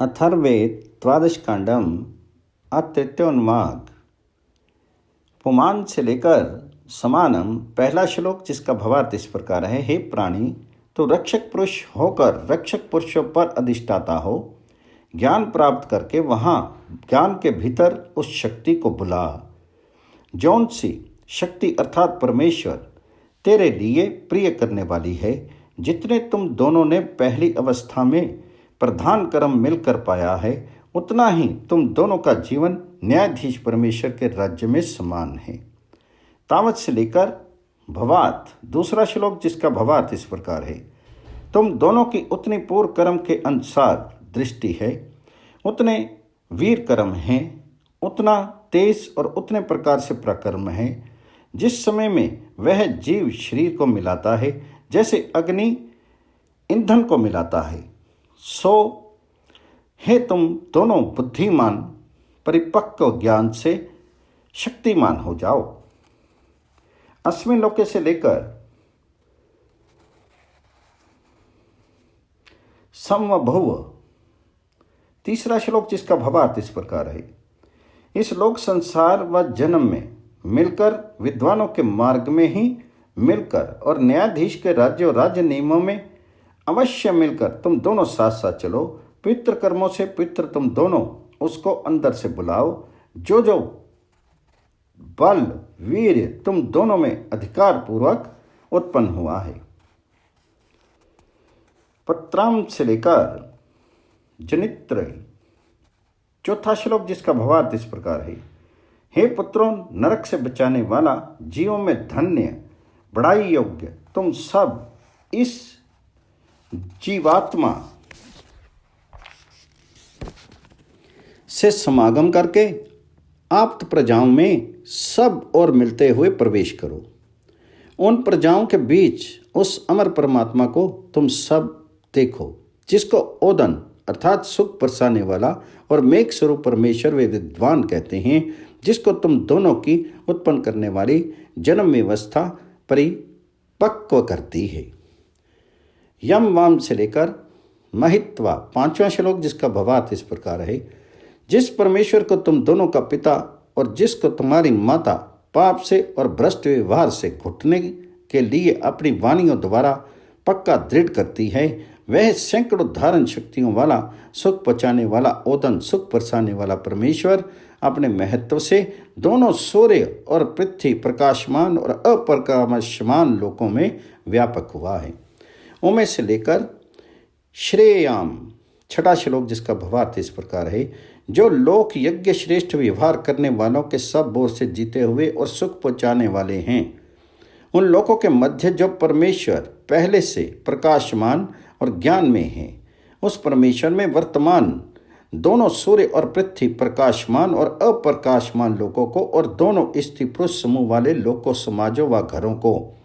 अथर्वेद द्वादशकांडम तृतीयोन्माद। पुमान से लेकर समानम पहला श्लोक, जिसका भावार्थ इस प्रकार है। हे प्राणी, तो रक्षक पुरुष होकर रक्षक पुरुषों पर अधिष्ठाता हो। ज्ञान प्राप्त करके वहाँ ज्ञान के भीतर उस शक्ति को बुला। जौन सी शक्ति अर्थात परमेश्वर तेरे लिए प्रिय करने वाली है। जितने तुम दोनों ने पहली अवस्था में प्रधान कर्म मिलकर पाया है, उतना ही तुम दोनों का जीवन न्यायाधीश परमेश्वर के राज्य में समान है। तावत से लेकर भवात दूसरा श्लोक, जिसका भवात इस प्रकार है। तुम दोनों की उतनी पूर्व कर्म के अनुसार दृष्टि है, उतने वीर कर्म हैं, उतना तेज और उतने प्रकार से प्रकर्म है। जिस समय में वह जीव शरीर को मिलाता है, जैसे अग्नि ईंधन को मिलाता है, सो है तुम दोनों बुद्धिमान परिपक्व ज्ञान से शक्तिमान हो जाओ। अस्मिन् लोके से लेकर समभुव तीसरा श्लोक, जिसका भावार्थ इस प्रकार है। इस लोक संसार व जन्म में मिलकर, विद्वानों के मार्ग में ही मिलकर और न्यायाधीश के राज्य और राज्य नियमों में अवश्य मिलकर तुम दोनों साथ साथ चलो। पवित्र कर्मों से पवित्र तुम दोनों उसको अंदर से बुलाओ। जो जो बल वीर तुम दोनों में अधिकार पूर्वक उत्पन्न हुआ है। पत्राम से लेकर जनित्र चौथा श्लोक, जिसका भावार्थ इस प्रकार है। हे पुत्रों, नरक से बचाने वाला, जीवों में धन्य बड़ाई योग्य तुम सब इस जीवात्मा से समागम करके आप्त प्रजाओं में सब और मिलते हुए प्रवेश करो। उन प्रजाओं के बीच उस अमर परमात्मा को तुम सब देखो, जिसको ओदन अर्थात सुख बरसाने वाला और मेघ स्वरूप परमेश्वर वे विद्वान कहते हैं, जिसको तुम दोनों की उत्पन्न करने वाली जन्म व्यवस्था परिपक्व करती है। यम वाम से लेकर महित्वा पांचवा श्लोक, जिसका भावार्थ इस प्रकार है। जिस परमेश्वर को तुम दोनों का पिता और जिसको तुम्हारी माता पाप से और भ्रष्ट व्यवहार से घुटने के लिए अपनी वाणियों द्वारा पक्का दृढ़ करती है, वह सैकड़ों धारण शक्तियों वाला, सुख पहुँचाने वाला, ओदन सुख बरसाने वाला परमेश्वर अपने महत्व से दोनों सूर्य और पृथ्वी, प्रकाशमान और अप्रकाशमान लोकों में व्यापक हुआ है। उमें से लेकर श्रेयाम छठा श्लोक, जिसका भावार्थ इस प्रकार है। जो लोक यज्ञ श्रेष्ठ व्यवहार करने वालों के सब बोर से जीते हुए और सुख पहुँचाने वाले हैं, उन लोगों के मध्य जो परमेश्वर पहले से प्रकाशमान और ज्ञान में है, उस परमेश्वर में वर्तमान दोनों सूर्य और पृथ्वी, प्रकाशमान और अप्रकाशमान लोगों को और दोनों स्त्री पुरुष समूह वाले लोकों, समाजों व घरों को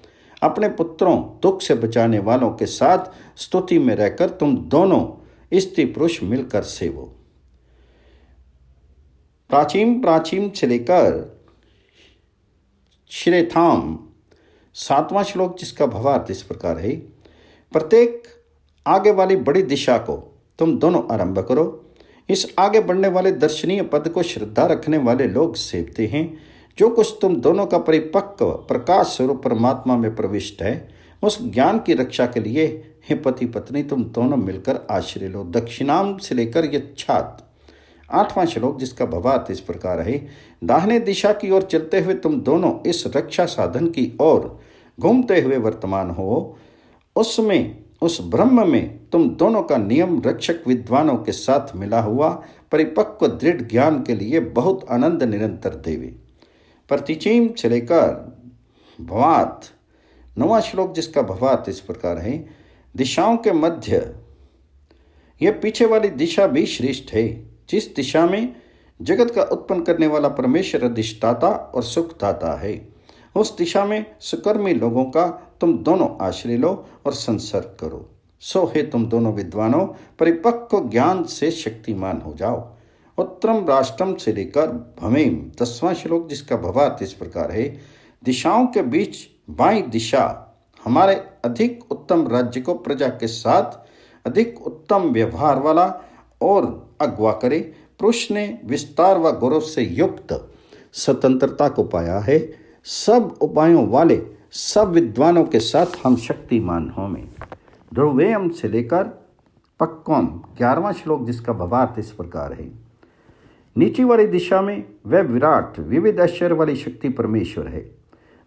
अपने पुत्रों दुख से बचाने वालों के साथ स्तुति में रहकर तुम दोनों स्त्री पुरुष मिलकर सेवो। प्राचीन से लेकर श्रेथाम सातवां श्लोक, जिसका भावार्थ इस प्रकार है। प्रत्येक आगे वाली बड़ी दिशा को तुम दोनों आरंभ करो। इस आगे बढ़ने वाले दर्शनीय पद को श्रद्धा रखने वाले लोग सेवते हैं। जो कुछ तुम दोनों का परिपक्व प्रकाश स्वरूप परमात्मा में प्रविष्ट है, उस ज्ञान की रक्षा के लिए हे पति पत्नी तुम दोनों मिलकर आश्रय लो। दक्षिणाम से लेकर यच्छात आठवां श्लोक, जिसका भावार्थ इस प्रकार है। दाहिने दिशा की ओर चलते हुए तुम दोनों इस रक्षा साधन की ओर घूमते हुए वर्तमान हो। उसमें उस ब्रह्म में तुम दोनों का नियम रक्षक विद्वानों के साथ मिला हुआ परिपक्व दृढ़ ज्ञान के लिए बहुत आनंद निरंतर देवे। प्रतिचीम से लेकर भवात नौवां श्लोक, जिसका भावार्थ इस प्रकार है। दिशाओं के मध्य यह पीछे वाली दिशा भी श्रेष्ठ है, जिस दिशा में जगत का उत्पन्न करने वाला परमेश्वर अधिष्ठाता और सुखदाता है। उस दिशा में सुकर्मी लोगों का तुम दोनों आश्रय लो और संसर्ग करो। सो है तुम दोनों विद्वानों परिपक्व ज्ञान से शक्तिमान हो जाओ। उत्तरम राष्ट्रम से लेकर भवेम 10वां श्लोक, जिसका भावार्थ इस प्रकार है। दिशाओं के बीच बाईं दिशा हमारे अधिक उत्तम राज्य को प्रजा के साथ अधिक उत्तम व्यवहार वाला और अगवा करे। पुरुष ने विस्तार व गौरव से युक्त स्वतंत्रता को पाया है। सब उपायों वाले सब विद्वानों के साथ हम शक्तिमान हों। ध्रुवेयम से लेकर पक्वम 11वां श्लोक, जिसका भावार्थ इस प्रकार है। नीचे वाली दिशा में वह विराट विविध ऐश्वर्य वाली शक्ति परमेश्वर है।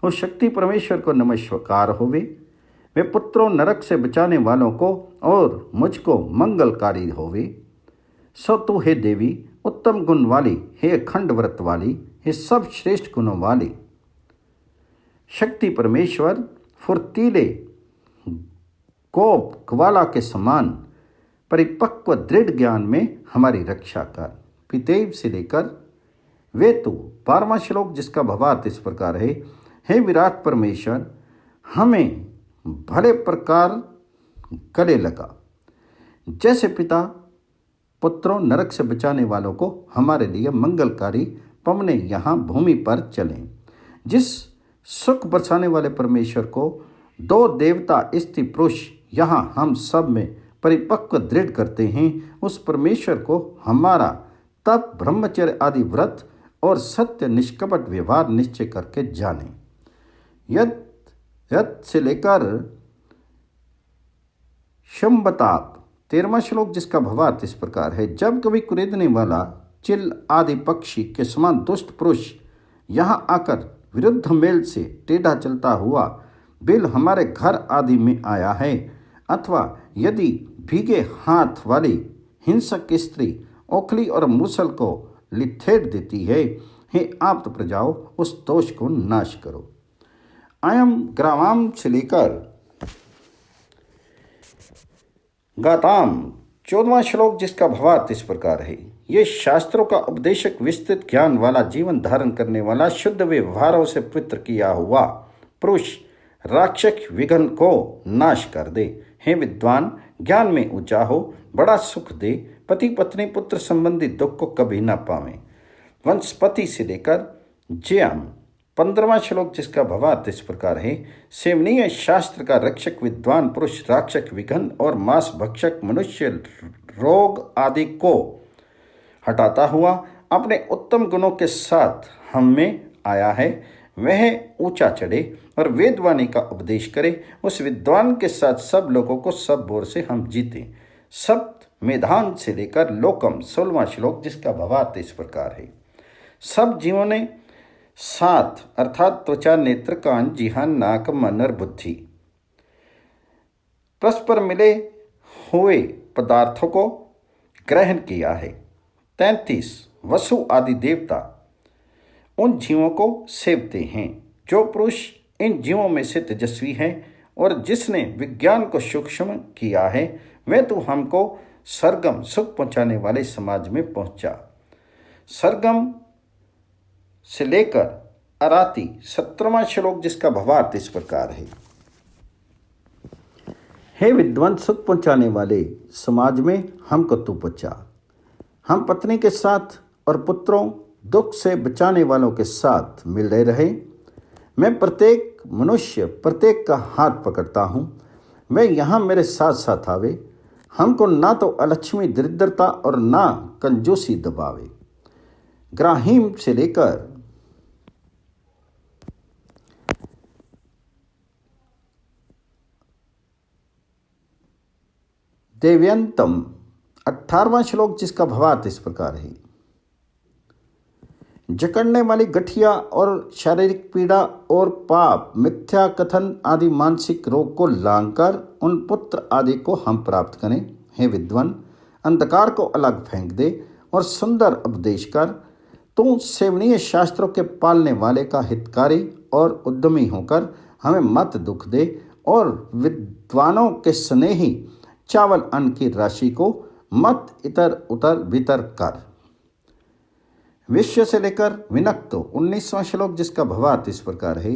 उस शक्ति परमेश्वर को नमस्कार होवे। वे पुत्रों नरक से बचाने वालों को और मुझको मंगलकारी होवे। सो तू हे देवी उत्तम गुण वाली, हे अखंड व्रत वाली, हे सब श्रेष्ठ गुणों वाली शक्ति परमेश्वर, फुर्तीले कोप ग्वाला के समान परिपक्व दृढ़ ज्ञान में हमारी रक्षा कर। पितेव से लेकर वे तू 12वां श्लोक, जिसका भावार्थ इस प्रकार है। हे विराट परमेश्वर, हमें भले प्रकार गले लगा। जैसे पिता पुत्रों नरक से बचाने वालों को हमारे लिए मंगलकारी पवने यहाँ भूमि पर चलें। जिस सुख बरसाने वाले परमेश्वर को 2 देवता स्त्री पुरुष यहाँ हम सब में परिपक्व दृढ़ करते हैं, उस परमेश्वर को हमारा तप ब्रह्मचर्य आदि व्रत और सत्य निष्कपट व्यवहार निश्चय करके जाने। यत से लेकर शंबताप 13वां श्लोक, जिसका भावार्थ इस प्रकार है। जब कभी कुरेदने वाला चिल आदि पक्षी के समान दुष्ट पुरुष यहाँ आकर विरुद्ध मेल से टेढ़ा चलता हुआ बिल हमारे घर आदि में आया है, अथवा यदि भीगे हाथ वाली हिंसक स्त्री ओखली और मूसल को लिथेड़ देती है, हे आप प्रजाओ उस दोष को नाश करो। अयम ग्रावाम से लेकर गाताम 14वां श्लोक, जिसका भावार्थ इस प्रकार है। ये शास्त्रों का उपदेशक विस्तृत ज्ञान वाला जीवन धारण करने वाला शुद्ध व्यवहारों से पवित्र किया हुआ पुरुष राक्षस विघ्न को नाश कर दे। हे विद्वान, ज्ञान में ऊंचा हो, बड़ा सुख दे, पति पत्नी पुत्र संबंधी दुख को कभी न पावे। वंशपति से लेकर जयम 15वां श्लोक, जिसका भावार्थ इस प्रकार है। सेवनीय शास्त्र का रक्षक विद्वान पुरुष राक्षस विघ्न और मांस भक्षक मनुष्य रोग आदि को हटाता हुआ अपने उत्तम गुणों के साथ हम में आया है। वह ऊंचा चढ़े और वेदवाणी का उपदेश करे। उस विद्वान के साथ सब लोगों को सब ओर से हम जीते। सप्त मेधान से लेकर लोकम 16वां श्लोक, जिसका भावार्थ इस प्रकार है। सब जीवों ने 7 अर्थात त्वचा नेत्र कान जिहान नाक मन और बुद्धि परस्पर मिले हुए पदार्थों को ग्रहण किया है। 33 वसु आदि देवता उन जीवों को सेवते हैं। जो पुरुष इन जीवों में से तेजस्वी है और जिसने विज्ञान को सूक्ष्म किया है, वह तो हमको सरगम सुख पहुंचाने वाले समाज में पहुंचा। सरगम से लेकर अराती 17वां श्लोक, जिसका भावार्थ इस प्रकार है। हे विद्वान, सुख पहुंचाने वाले समाज में हमको तू पहुंचा। हम पत्नी के साथ और पुत्रों दुख से बचाने वालों के साथ मिल रहे। मैं प्रत्येक मनुष्य प्रत्येक का हाथ पकड़ता हूँ। मैं यहाँ मेरे साथ साथ आवे। हमको ना तो अलक्ष्मी दरिद्रता और ना कंजूसी दबावे। ग्राहीम से लेकर देव्यंतम 18वां श्लोक, जिसका भावार्थ इस प्रकार है। जकड़ने वाली गठिया और शारीरिक पीड़ा और पाप मिथ्या कथन आदि मानसिक रोग को लांघकर उन पुत्र आदि को हम प्राप्त करें। हे विद्वान, अंधकार को अलग फेंक दे और सुंदर उपदेश कर। तू सेवनीय शास्त्रों के पालने वाले का हितकारी और उद्यमी होकर हमें मत दुख दे और विद्वानों के स्नेही चावल अन्न की राशि को मत इतर उतर भीतर कर। विश्व से लेकर विनक्त 19वां श्लोक, जिसका भावार्थ इस प्रकार है।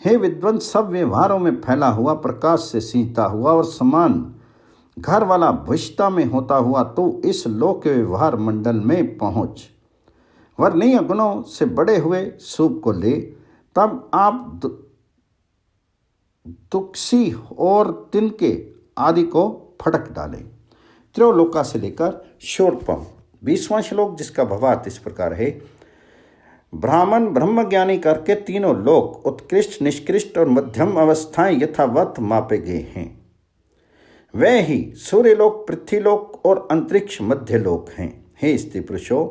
हे विद्वान, सब व्यवहारों में फैला हुआ प्रकाश से सींचता हुआ और समान घर वाला भुष्टा में होता हुआ तो इस लोक के व्यवहार मंडल में पहुँच। वर्णीय गुणों से बड़े हुए सूप को ले, तब आप दुक्सी और तिनके आदि को फटक डालें। त्रिलोका से लेकर शोरपम। 20वां श्लोक जिसका भावार्थ इस प्रकार है। ब्राह्मण ब्रह्मज्ञानी करके तीनों लोक उत्कृष्ट, निष्कृष्ट और मध्यम अवस्थाएं यथावत मापे गए हैं। वे ही सूर्यलोक, पृथ्वीलोक और अंतरिक्ष मध्य लोक हैं। हे स्त्री पुरुषों,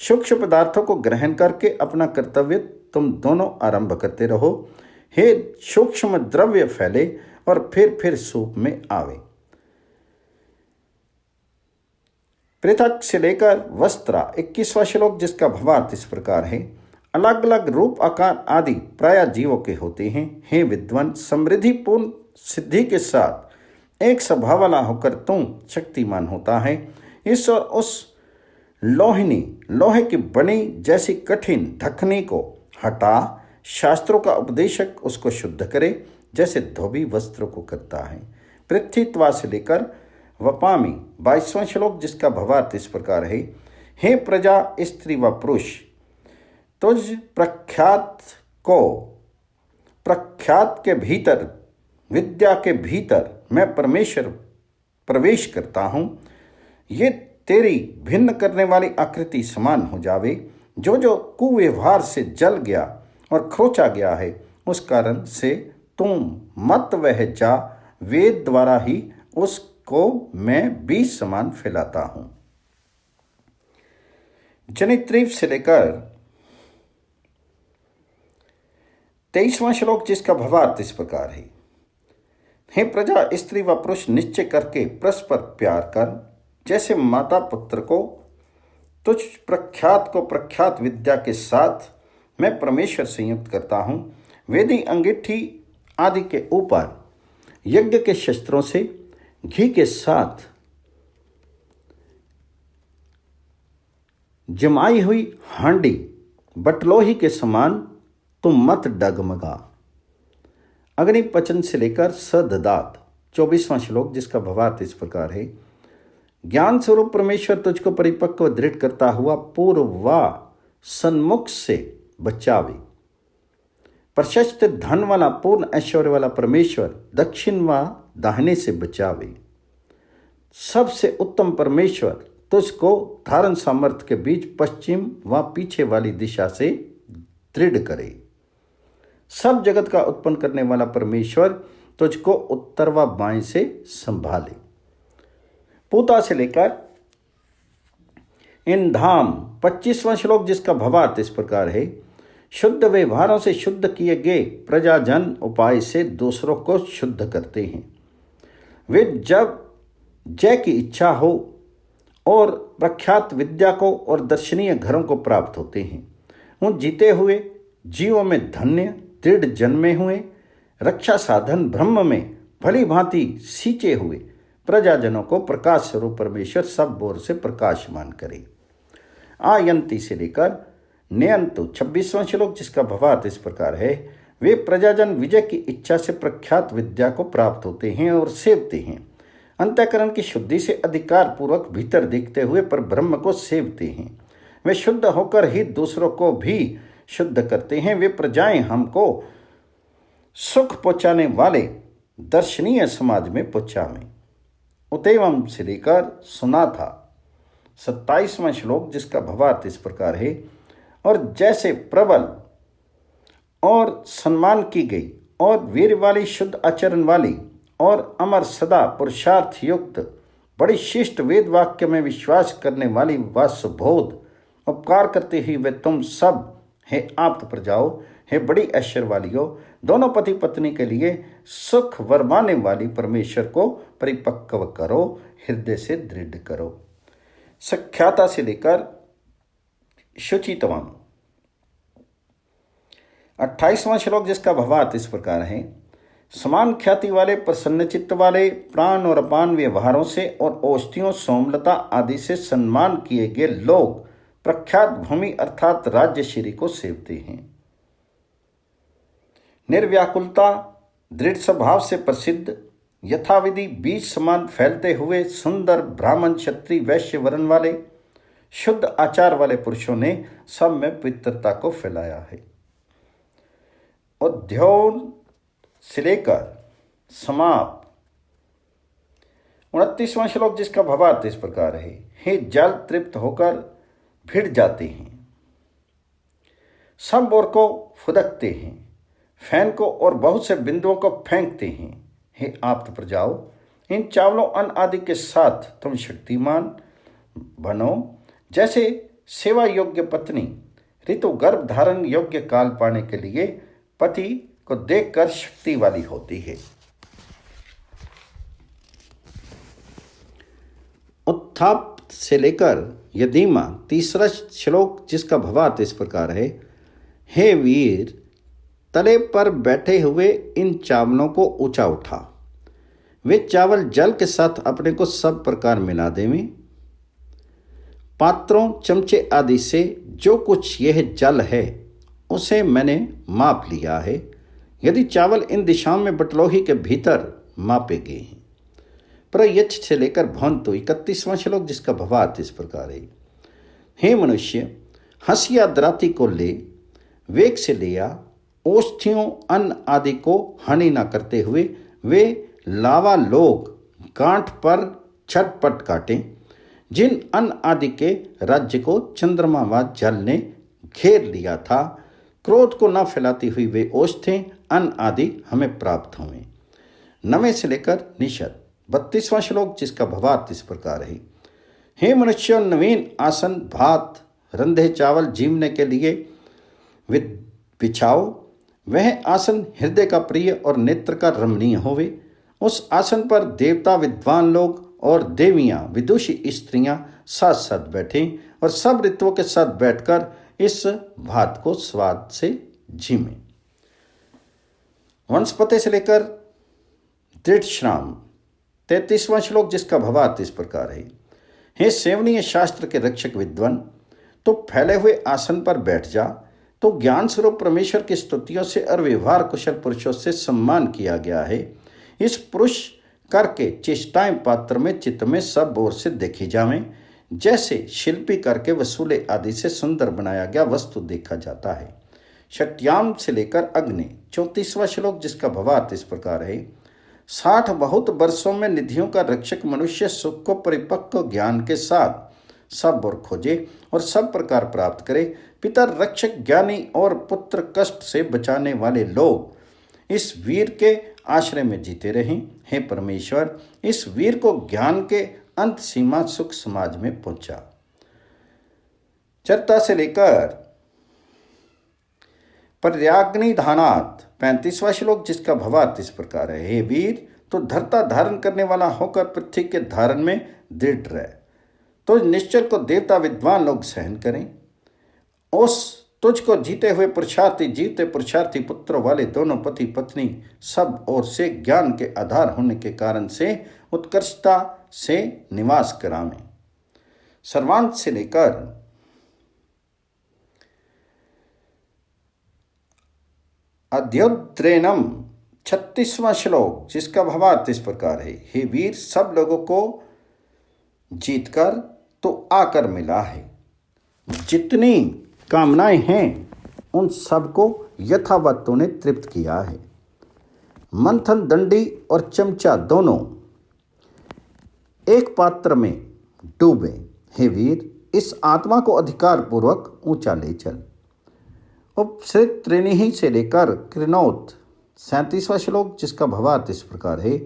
सूक्ष्म पदार्थों को ग्रहण करके अपना कर्तव्य तुम दोनों आरंभ करते रहो। हे सूक्ष्म द्रव्य फैले और फिर सूप में आवे। पृथक से लेकर वस्त्रा। 21वां श्लोक जिसका भावार्थ इस प्रकार है। अलग अलग रूप, आकार आदि प्राय जीवों के होते हैं। हे विद्वान, समृद्धि पूर्ण सिद्धि के साथ एक स्वभाव वाला होकर तुम शक्तिमान होता है। इस और उस लोहे की बनी जैसी कठिन ढकनी को हटा शास्त्रों का उपदेशक उसको शुद्ध करे, जैसे धोबी वस्त्रों को करता है। पृथ्वीत्वा से लेकर वपामी। 22वां श्लोक जिसका भावार्थ इस प्रकार है। हे प्रजा, स्त्री व पुरुष, तुझ प्रख्यात के भीतर, विद्या के भीतर मैं परमेश्वर प्रवेश करता हूँ। ये तेरी भिन्न करने वाली आकृति समान हो जावे। जो जो कुव्यवहार से जल गया और खरोचा गया है, उस कारण से तुम मत वह जा, वेद द्वारा ही उसको मैं बीज समान फैलाता हूं। जनित्रीव से लेकर 23वां श्लोक जिसका भावार्थ इस प्रकार है। हे प्रजा, स्त्री व पुरुष निश्चय करके परस्पर प्यार कर, जैसे माता पुत्र को। तुझ प्रख्यात को प्रख्यात विद्या के साथ मैं परमेश्वर संयुक्त करता हूं। वेदी अंगीठी आदि के ऊपर यज्ञ के शस्त्रों से घी के साथ जमाई हुई हांडी बटलोही के समान तुम मत डगमगा। अग्नि पचन से लेकर सददात। 24वां श्लोक जिसका भावार्थ इस प्रकार है। ज्ञान स्वरूप परमेश्वर तुझको परिपक्व दृढ़ करता हुआ पूर्व व सन्मुख से बचावे। प्रशस्त धन वाला, पूर्ण ऐश्वर्य वाला परमेश्वर दक्षिण व दाहिने से बचावे। सबसे उत्तम परमेश्वर तुझको धारण सामर्थ्य के बीच पश्चिम व पीछे वाली दिशा से दृढ़ करे। सब जगत का उत्पन्न करने वाला परमेश्वर तुझको उत्तर व बाएं से संभाले। पूता से लेकर इन धाम। 25वां श्लोक जिसका भावार्थ इस प्रकार है। शुद्ध व्यवहारों से शुद्ध किए गए प्रजाजन उपाय से दूसरों को शुद्ध करते हैं। वे जब जय की इच्छा हो और प्रख्यात विद्या को और दर्शनीय घरों को प्राप्त होते हैं। उन जीते हुए जीवों में धन्य दृढ़ जन्मे हुए रक्षा साधन ब्रह्म में भली भांति सींचे हुए प्रजाजनों को प्रकाश स्वरूप परमेश्वर सब ओर से प्रकाशमान करे। आयंती से लेकर नयंतु। 26वां श्लोक जिसका भावार्थ इस प्रकार है। वे प्रजाजन विजय की इच्छा से प्रख्यात विद्या को प्राप्त होते हैं और सेवते हैं। अंतःकरण की शुद्धि से अधिकार पूर्वक भीतर देखते हुए पर ब्रह्म को सेवते हैं। वे शुद्ध होकर ही दूसरों को भी शुद्ध करते हैं। वे प्रजाएं हमको सुख पहुंचाने वाले दर्शनीय समाज में पहुंचावें। उतैवम से लेकर सुना था। 27वां श्लोक जिसका भावार्थ इस प्रकार है। और जैसे प्रबल और सम्मान की गई और वीर वाली, शुद्ध आचरण वाली और अमर सदा पुरुषार्थ युक्त बड़ी शिष्ट वेद वाक्य में विश्वास करने वाली व सुबोध उपकार करते ही वे तुम सब हे आप्त प्रजाओ, हे बड़ी ऐश्वर्य वालियों, दोनों पति पत्नी के लिए सुख वरमाने वाली परमेश्वर को परिपक्व करो, हृदय से दृढ़ करो। सख्याता से लेकर शुचितवम। 28वां श्लोक जिसका भावार्थ इस प्रकार है। समान ख्याति वाले, प्रसन्न चित्त वाले, प्राण और अपान व्यवहारों से और औषधियों, सोमलता आदि से सम्मान किए गए लोग प्रख्यात भूमि अर्थात राज्यश्री को सेवते हैं। निर्व्याकुलता, दृढ़ स्वभाव से प्रसिद्ध, यथाविधि बीज समान फैलते हुए सुंदर ब्राह्मण, क्षत्रिय, वैश्य वर्ण वाले शुद्ध आचार वाले पुरुषों ने सब में पवित्रता को फैलाया है। उद्योन से लेकर समाप्त 29वां श्लोक जिसका भावार्थ इस प्रकार है। हे जल तृप्त होकर भिड़ जाते हैं, सब ओर को फुदकते हैं, फैन को और बहुत से बिंदुओं को फेंकते हैं। हे आप्त प्रजाओ, इन चावलों अन्न आदि के साथ तुम शक्तिमान बनो। जैसे सेवा योग्य पत्नी ऋतु गर्भ धारण योग्य काल पाने के लिए पति को देखकर शक्ति वाली होती है। उत्थाप से लेकर यदीमा 3रा श्लोक जिसका भावार्थ इस प्रकार है। हे वीर, तले पर बैठे हुए इन चावलों को ऊंचा उठा, वे चावल जल के साथ अपने को सब प्रकार मिला देवें। पात्रों चमचे आदि से जो कुछ यह जल है उसे मैंने माप लिया है। यदि चावल इन दिशाओं में बटलोही के भीतर मापे गए हैं। प्रयच्छ से लेकर भवंतु 31वां श्लोक जिसका भावार्थ इस प्रकार है। हे मनुष्य, हंसिया दराती को ले, वेग से लिया, औषधियों अन्न आदि को हानि न करते हुए वे लावा लोग गांठ पर छटपट काटें। जिन अन्न आदि के राज्य को चंद्रमा व जल ने घेर लिया था, क्रोध को न फैलाती हुई वे औषधें अन्न आदि हमें प्राप्त हुए। 9 से लेकर निषद 32वां श्लोक जिसका भावार्थ इस प्रकार है। हे मनुष्य, नवीन आसन भात रंधे चावल जीवने के लिए बिछाओ। वह आसन हृदय का प्रिय और नेत्र का रमणीय होवे। उस आसन पर देवता विद्वान लोग और देवियां विदुषी स्त्रियां साथ साथ बैठें और सब ऋतुओं के साथ बैठकर इस भात को स्वाद से झीमें। वंशपते से लेकर दृढ़श्राम 33वां श्लोक जिसका भावार्थ इस प्रकार है। हे सेवनीय शास्त्र के रक्षक विद्वान, तो फैले हुए आसन पर बैठ जा। तो ज्ञान स्वरूप परमेश्वर की स्तुतियों से और व्यवहार कुशल पुरुषों से सम्मान किया गया है। इस पुरुष करके चेष्टाएं पात्र में चित्त में सब ओर से देखी जावें। जैसे शिल्पी करके वसूले आदि से सुंदर बनाया गया वस्तु देखा जाता है। शक्त्याम से लेकर अग्नि 34वां श्लोक जिसका भावार्थ इस प्रकार है। 60 बहुत वर्षों में निधियों का रक्षक मनुष्य सुख को परिपक्व ज्ञान के साथ सब ओर खोजे और सब प्रकार प्राप्त करे। पिता रक्षक ज्ञानी और पुत्र कष्ट से बचाने वाले लोग इस वीर के आश्रय में जीते रहें। हे परमेश्वर, इस वीर को ज्ञान के अंत सीमा सुख समाज में पहुंचा। चर्ता से लेकर पर्याग्नि धानात 35वां श्लोक जिसका भावार्थ इस प्रकार है। हे वीर, तो धरता धारण करने वाला होकर पृथ्वी के धारण में दृढ़ रहे। तो निश्चल को देवता विद्वान लोग सहन करें। उस तुझको जीते हुए पुरुषार्थी जीवते पुरुषार्थी पुत्रों वाले दोनों पति पत्नी सब ओर से ज्ञान के आधार होने के कारण से उत्कृष्टता से निवास करावें। सर्वांत से लेकर अध्योद्रेनम 36वां श्लोक जिसका भावार्थ इस प्रकार है। हे वीर, सब लोगों को जीतकर तो आकर मिला है। जितनी कामनाएं हैं उन सबको यथावत तूने तृप्त किया है। मंथन दंडी और चमचा दोनों एक पात्र में डूबे। हे वीर, इस आत्मा को अधिकार पूर्वक ऊंचा ले चल। उपसृत त्रिनिही से लेकर कृणोत 37वां श्लोक जिसका भावार्थ इस प्रकार है।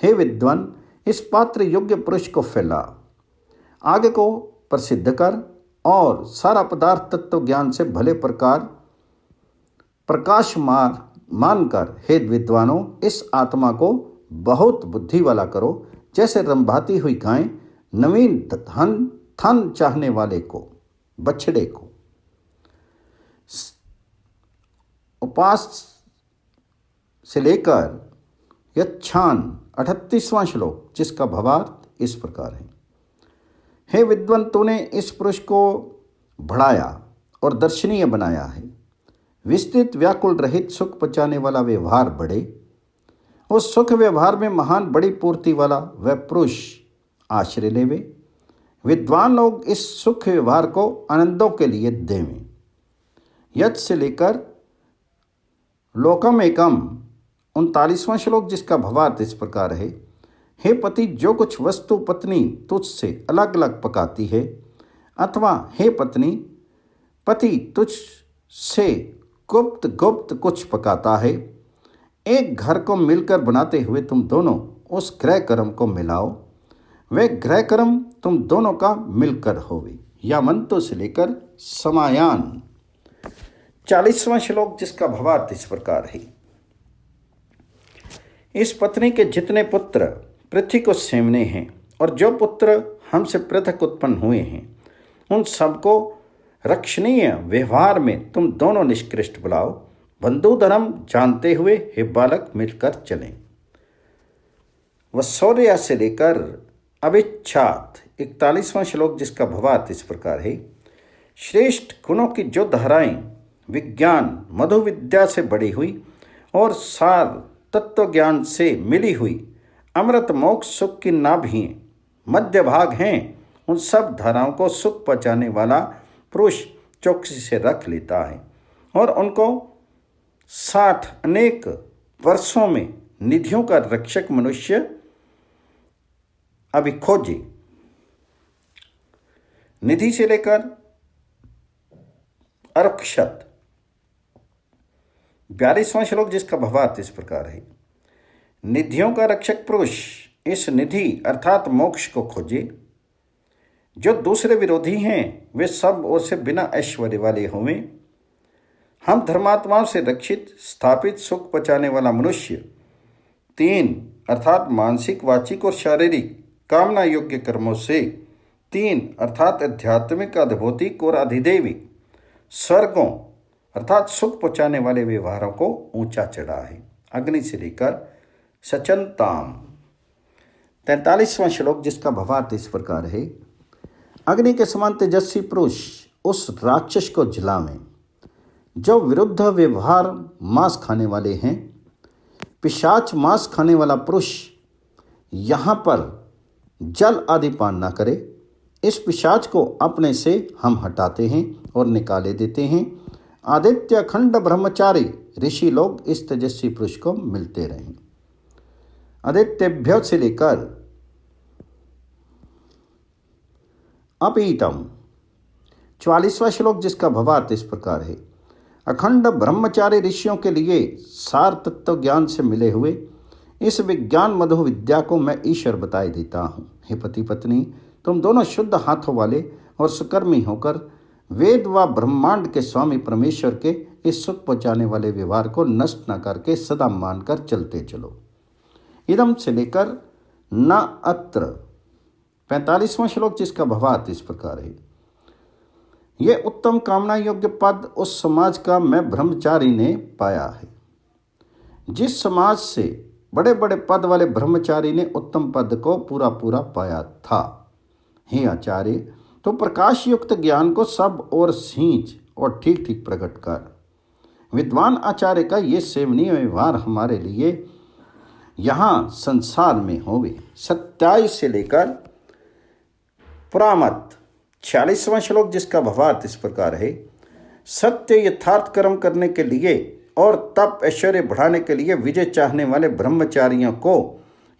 हे विद्वान, इस पात्र योग्य पुरुष को फैला, आगे को प्रसिद्ध कर और सारा पदार्थ तत्व ज्ञान से भले प्रकार प्रकाश मानकर हे विद्वानों, इस आत्मा को बहुत बुद्धि वाला करो। जैसे रंभाती हुई गाय नवीन थन चाहने वाले को बछड़े को। उपास से लेकर यच्छान 38वां श्लोक जिसका भावार्थ इस प्रकार है। हे विद्वान, तूने इस पुरुष को बढ़ाया और दर्शनीय बनाया है। विस्तृत व्याकुल रहित सुख पचाने वाला व्यवहार बढ़े। उस सुख व्यवहार में महान बड़ी पूर्ति वाला वह पुरुष आश्रय लेवे। विद्वान लोग इस सुख व्यवहार को आनंदों के लिए देवें। यज्ञ से लेकर लोकम एकम 39वां श्लोक जिसका भावार्थ इस प्रकार है। हे पति, जो कुछ वस्तु पत्नी तुझसे अलग अलग पकाती है, अथवा हे पत्नी, पति तुझसे गुप्त गुप्त कुछ पकाता है, एक घर को मिलकर बनाते हुए तुम दोनों उस गृह कर्म को मिलाओ, वह गृह कर्म तुम दोनों का मिलकर होवे। यावंतो से लेकर समायान। 40वां श्लोक, जिसका भावार्थ इस प्रकार है। इस पत्नी के जितने पुत्र पृथ्वी को सेवने हैं और जो पुत्र हमसे पृथक उत्पन्न हुए हैं, उन सबको रक्षणीय व्यवहार में तुम दोनों निष्कृष्ट बुलाओ। बंधु धर्म जानते हुए हे बालक मिलकर चलें। वसौर्या से लेकर अभिच्छात 41वां श्लोक, जिसका भावार्थ इस प्रकार है। श्रेष्ठ गुणों की जो धाराएं विज्ञान मधु विद्या से बढ़ी हुई और सार तत्व ज्ञान से मिली हुई अमृत मोक्ष सुख की नाभियां मध्य भाग हैं, उन सब धाराओं को सुख पहुँचाने वाला पुरुष चौकसी से रख लेता है और उनको 60 अनेक वर्षों में निधियों का रक्षक मनुष्य अभी खोजे। निधि से लेकर अरक्षत 42वां श्लोक, जिसका भावार्थ इस प्रकार है। निधियों का रक्षक पुरुष इस निधि अर्थात मोक्ष को खोजे। जो दूसरे विरोधी हैं वे सब ओर से बिना ऐश्वर्य वाले होवें। हम धर्मात्माओं से रक्षित स्थापित सुख पहुँचाने वाला मनुष्य 3 अर्थात मानसिक, वाचिक और शारीरिक कामना योग्य कर्मों से 3 अर्थात आध्यात्मिक, अद्भौतिक और अधिदैविक स्वर्गों अर्थात सुख पहुँचाने वाले व्यवहारों को ऊंचा चढ़ा है। अग्नि से लेकर सचनताम 43वां श्लोक, जिसका भावार्थ इस प्रकार है। अग्नि के समान तेजस्वी पुरुष उस राक्षस को जलावें जो विरुद्ध व्यवहार मांस खाने वाले हैं। पिशाच मांस खाने वाला पुरुष यहाँ पर जल आदि पान न करे। इस पिशाच को अपने से हम हटाते हैं और निकाले देते हैं। आदित्य खंड ब्रह्मचारी ऋषि लोग इस तेजस्वी पुरुष को मिलते रहें। आदित्यभ्य से लेकर अपीतम 44वां श्लोक, जिसका भावार्थ इस प्रकार है। अखंड ब्रह्मचारी ऋषियों के लिए सार तत्व ज्ञान से मिले हुए इस विज्ञान मधु विद्या को मैं ईश्वर बताए देता हूँ। हे पति पत्नी, तुम दोनों शुद्ध हाथों वाले और सुकर्मी होकर वेद व ब्रह्मांड के स्वामी परमेश्वर के इस सुख पहुँचाने वाले व्यवहार को नष्ट न करके सदा मानकर चलते चलो। इदम से लेकर न अत्र 45वां श्लोक, जिसका भावार्थ इस प्रकार है। यह उत्तम कामना योग्य पद उस समाज का मैं ब्रह्मचारी ने पाया है जिस समाज से बड़े बड़े पद वाले ब्रह्मचारी ने उत्तम पद को पूरा पूरा पाया था। हे आचार्य, तो प्रकाश युक्त ज्ञान को सब और सींच और ठीक ठीक प्रकट कर। विद्वान आचार्य का ये सेवनीय व्यवहार हमारे लिए यहाँ संसार में होवे। 27 से लेकर पुरामत 46वां श्लोक, जिसका भावार्थ इस प्रकार है। सत्य यथार्थ कर्म करने के लिए और तप ऐश्वर्य बढ़ाने के लिए विजय चाहने वाले ब्रह्मचारियों को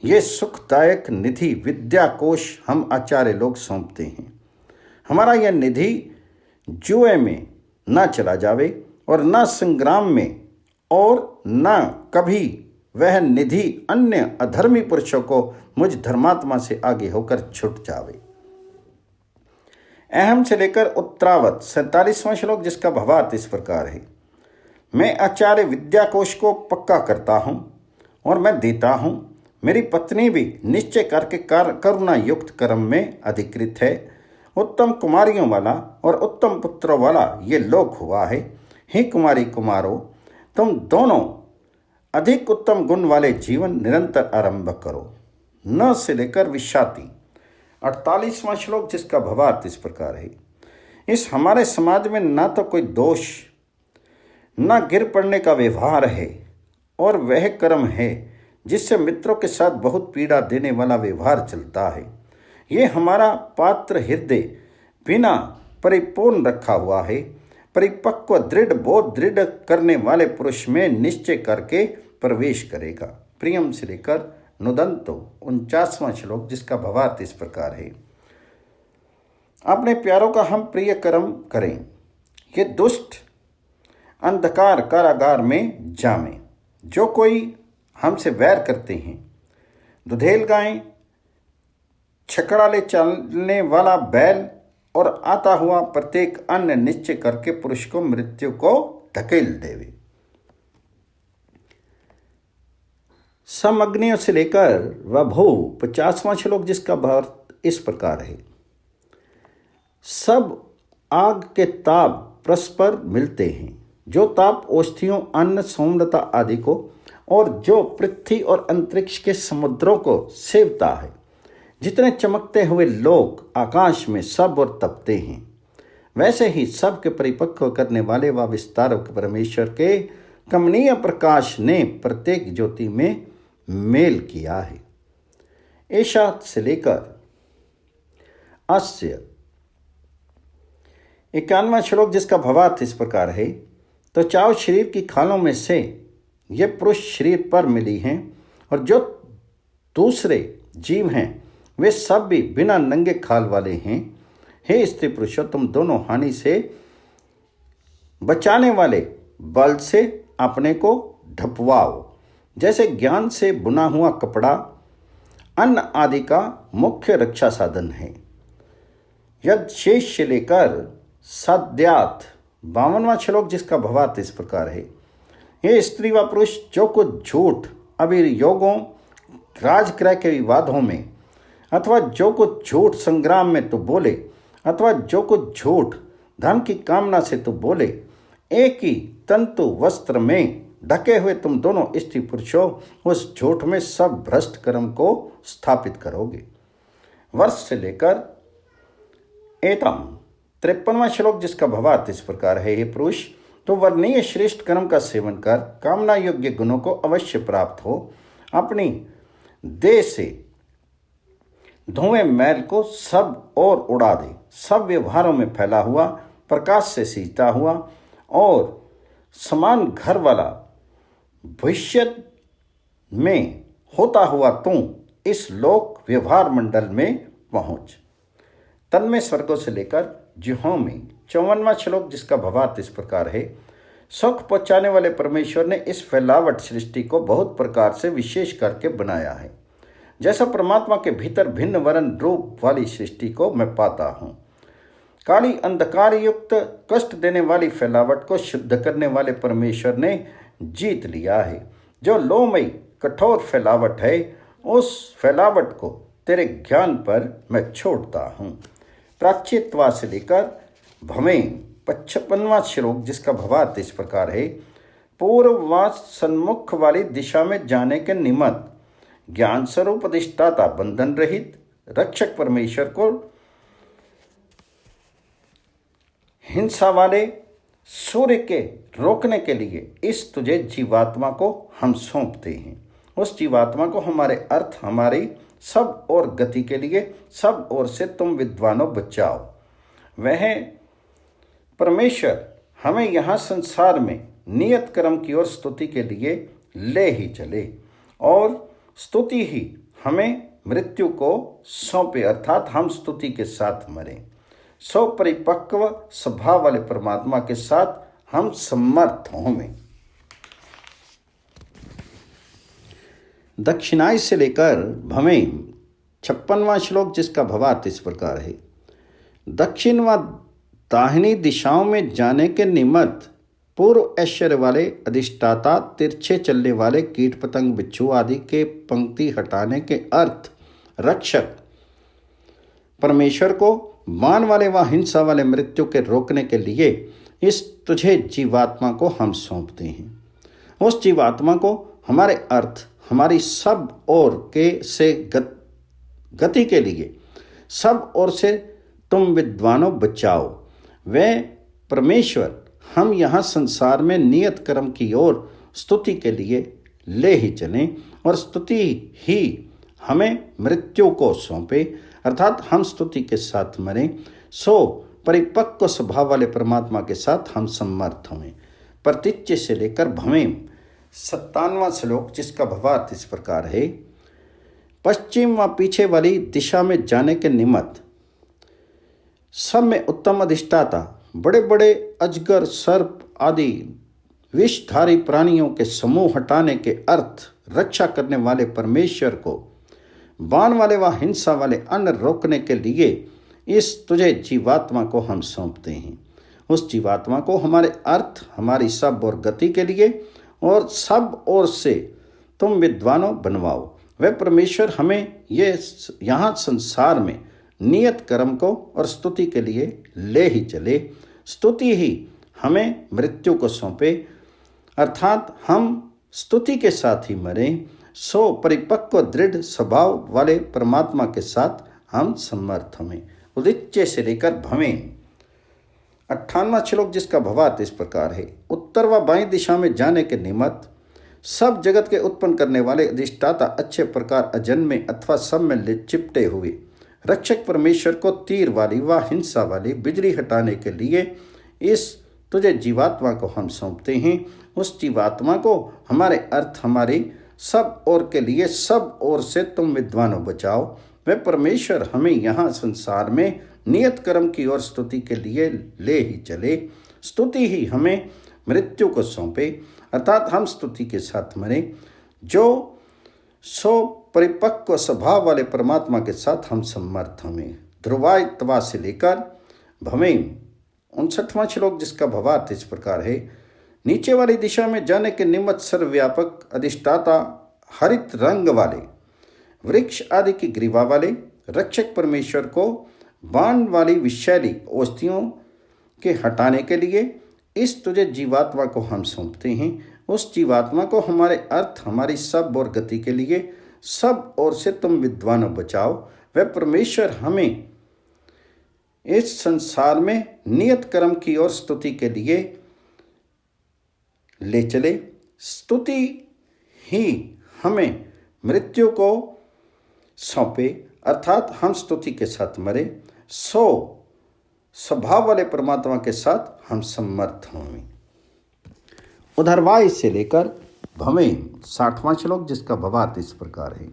ये सुखदायक निधि विद्या कोश हम आचार्य लोग सौंपते हैं। हमारा यह निधि जुए में न चला जावे और न संग्राम में, और न कभी वह निधि अन्य अधर्मी पुरुषों को मुझ धर्मात्मा से आगे होकर छूट जावे। अहम से लेकर उत्तरावत 47वां श्लोक, जिसका भावार्थ इस प्रकार है। मैं आचार्य विद्या कोश को पक्का करता हूँ और मैं देता हूँ। मेरी पत्नी भी निश्चय करके करुणा युक्त कर्म में अधिकृत है। उत्तम कुमारियों वाला और उत्तम पुत्रों वाला ये लोक हुआ है। हे कुमारी कुमारों, तुम दोनों अधिक उत्तम गुण वाले जीवन निरंतर आरंभ करो। न से लेकर विषाति 48वां श्लोक, जिसका भावार्थ इस प्रकार है। इस हमारे समाज में ना तो कोई दोष, न गिर पड़ने का व्यवहार है, और वह कर्म है जिससे मित्रों के साथ बहुत पीड़ा देने वाला व्यवहार चलता है। ये हमारा पात्र हृदय बिना परिपूर्ण रखा हुआ है। परिपक्व दृढ़ बोध दृढ़ करने वाले पुरुष में निश्चय करके प्रवेश करेगा। प्रियम से लेकर नुदंतो 49वां श्लोक, जिसका भावार्थ इस प्रकार है। अपने प्यारों का हम प्रिय कर्म करें, ये दुष्ट अंधकार कारागार में जामे। जो कोई हमसे वैर करते हैं, दुधेल गाय, छकड़ाले चलने वाला बैल और आता हुआ प्रत्येक अन्न निश्चय करके पुरुष को मृत्यु को धकेल देवे। समअग्नियों से लेकर वभो 50वां श्लोक, जिसका भाव इस प्रकार है। सब आग के ताप परस्पर मिलते हैं, जो ताप औषधियों, अन्न, सोमलता आदि को, और जो पृथ्वी और अंतरिक्ष के समुद्रों को सेवता है। जितने चमकते हुए लोग आकाश में सब और तपते हैं, वैसे ही सब के परिपक्व करने वाले व विस्तारक परमेश्वर के कमनीय प्रकाश ने प्रत्येक ज्योति में मेल किया है। ऐसा से लेकर अस्य 51वां श्लोक, जिसका भावार्थ इस प्रकार है। तो चारों शरीर की खालों में से ये पुरुष शरीर पर मिली हैं, और जो दूसरे जीव हैं वे सब भी बिना नंगे खाल वाले हैं। हे स्त्री पुरुषों, तुम दोनों हानि से बचाने वाले बल से अपने को ढपवाओ, जैसे ज्ञान से बुना हुआ कपड़ा अन्न आदि का मुख्य रक्षा साधन है। यद शेष से लेकर सद्यात 52वां श्लोक, जिसका भावार्थ इस प्रकार है। ये स्त्री व पुरुष जो कुछ झूठ अभियोगों, राजक्रय के विवादों में, अथवा जो कुछ झूठ संग्राम में तो बोले, अथवा जो कुछ झूठ धन की कामना से तो बोले, एक ही तंतु वस्त्र में ढके हुए तुम दोनों स्त्री पुरुषों उस झूठ में सब भ्रष्ट कर्म को स्थापित करोगे। वर्ष से लेकर एतम 53वां श्लोक, जिसका भावार्थ इस प्रकार है। हे पुरुष, तो वर्णीय श्रेष्ठ कर्म का सेवन कर कामना योग्य गुणों को अवश्य प्राप्त हो। अपनी देह से धुएं मैल को सब और उड़ा दे। सब व्यवहारों में फैला हुआ, प्रकाश से सींचता हुआ और समान घर वाला भविष्य में होता हुआ तू इस लोक व्यवहार मंडल में पहुंच। तन्मय स्वर्गों से लेकर जिहों में 54वां श्लोक, जिसका भावार्थ इस प्रकार है। सुख पहुंचाने वाले परमेश्वर ने इस फैलावट सृष्टि को बहुत प्रकार से विशेष करके बनाया है। जैसा परमात्मा के भीतर भिन्न वर्ण रूप वाली सृष्टि को मैं पाता हूँ। काली अंधकार युक्त कष्ट देने वाली फैलावट को शुद्ध करने वाले परमेश्वर ने जीत लिया है। जो लोमयी कठोर फैलावट है, उस फैलावट को तेरे ज्ञान पर मैं छोड़ता हूँ। प्राच्यत्वा से लेकर भवें 55वां श्लोक, जिसका भावार्थ इस प्रकार है। पूर्व व सन्मुख वाली दिशा में जाने के निमित्त ज्ञान स्वरूप अधिष्ठाता बंधन रहित रक्षक परमेश्वर को हिंसा वाले सूर्य के रोकने के लिए इस तुझे जीवात्मा को हम सौंपते हैं। उस जीवात्मा को हमारे अर्थ, हमारी सब और गति के लिए सब ओर से तुम विद्वानों बचाओ। वह परमेश्वर हमें यहाँ संसार में नियत कर्म की ओर स्तुति के लिए ले ही चले, और स्तुति ही हमें मृत्यु को सौंपे, अर्थात हम स्तुति के साथ मरें। सो परिपक्व स्वभाव वाले परमात्मा के साथ हम समर्थ हों। दक्षिणाय से लेकर भवें 56वां श्लोक, जिसका भावार्थ इस प्रकार है। दक्षिण व दाहिनी दिशाओं में जाने के निमित्त पूर्व ऐश्वर्य वाले अधिष्ठाता, तिरछे चलने वाले कीट पतंग, बिच्छू आदि के पंक्ति हटाने के अर्थ रक्षक परमेश्वर को बाण वाले व हिंसा वाले मृत्यु के रोकने के लिए इस तुझे जीवात्मा को हम सौंपते हैं। उस जीवात्मा को हमारे अर्थ, हमारी सब ओर के से गति के लिए सब ओर से तुम विद्वानों बचाओ। वे परमेश्वर हम यहाँ संसार में नियत कर्म की ओर स्तुति के लिए ले ही चलें, और स्तुति ही हमें मृत्यु को सौंपे, अर्थात हम स्तुति के साथ मरें। सो परिपक्व स्वभाव वाले परमात्मा के साथ हम समर्थ हों। प्रतीच्य से लेकर भवें 57वां श्लोक, जिसका भावार्थ इस प्रकार है। पश्चिम व पीछे वाली दिशा में जाने के निमित्त सब में उत्तम अधिष्ठाता बड़े बड़े अजगर, सर्प आदि विषधारी प्राणियों के समूह हटाने के अर्थ रक्षा करने वाले परमेश्वर को बाण वाले व हिंसा वाले अन्न रोकने के लिए इस तुझे जीवात्मा को हम सौंपते हैं। उस जीवात्मा को हमारे अर्थ, हमारी सब और गति के लिए और सब ओर से तुम विद्वानों बनवाओ। वह परमेश्वर हमें ये यहाँ संसार में नियत कर्म को और स्तुति के लिए ले ही चले। स्तुति ही हमें मृत्यु को सौंपे, अर्थात हम स्तुति के साथ ही मरें। सो परिपक्व दृढ़ स्वभाव वाले परमात्मा के साथ हम समर्थ हमें। उदिच्य से लेकर भवें 58वां श्लोक, जिसका भावार्थ इस प्रकार है। उत्तर व बाईं दिशा में जाने के निमित्त सब जगत के उत्पन्न करने वाले अधिष्ठाता अच्छे प्रकार अजन्मे अथवा सब में चिपटे हुए रक्षक परमेश्वर को तीर वाली व हिंसा वाली बिजली हटाने के लिए इस तुझे जीवात्मा को हम सौंपते हैं। उस जीवात्मा को हमारे अर्थ, हमारी सब ओर के लिए सब ओर से तुम विद्वानों बचाओ। वह परमेश्वर हमें यहाँ संसार में नियत कर्म की ओर स्तुति के लिए ले ही चले। स्तुति ही हमें मृत्यु को सौंपे, अर्थात हम स्तुति के साथ मरें। जो सो परिपक्व स्वभाव वाले परमात्मा के साथ हम समर्थ हमें। ध्रुवाय तवा से लेकर भवें 59वां श्लोक, जिसका भावार्थ इस प्रकार है। नीचे वाली दिशा में जाने के निमित्त सर्वव्यापक अधिष्ठाता हरित रंग वाले वृक्ष आदि की ग्रीवा वाले रक्षक परमेश्वर को बाण वाली विषैली औषधियों के हटाने के लिए इस तुझे जीवात्मा को हम सौंपते हैं। उस जीवात्मा को हमारे अर्थ, हमारी सब और गति के लिए सब ओर से तुम विद्वानों बचाओ। वह परमेश्वर हमें इस संसार में नियत कर्म की ओर स्तुति के लिए ले चले। स्तुति ही हमें मृत्यु को सौंपे, अर्थात हम स्तुति के साथ मरे। सो स्वभाव वाले परमात्मा के साथ हम समर्थ हों। उधरवाय से लेकर भवें 60वां श्लोक, जिसका भावार्थ इस प्रकार है।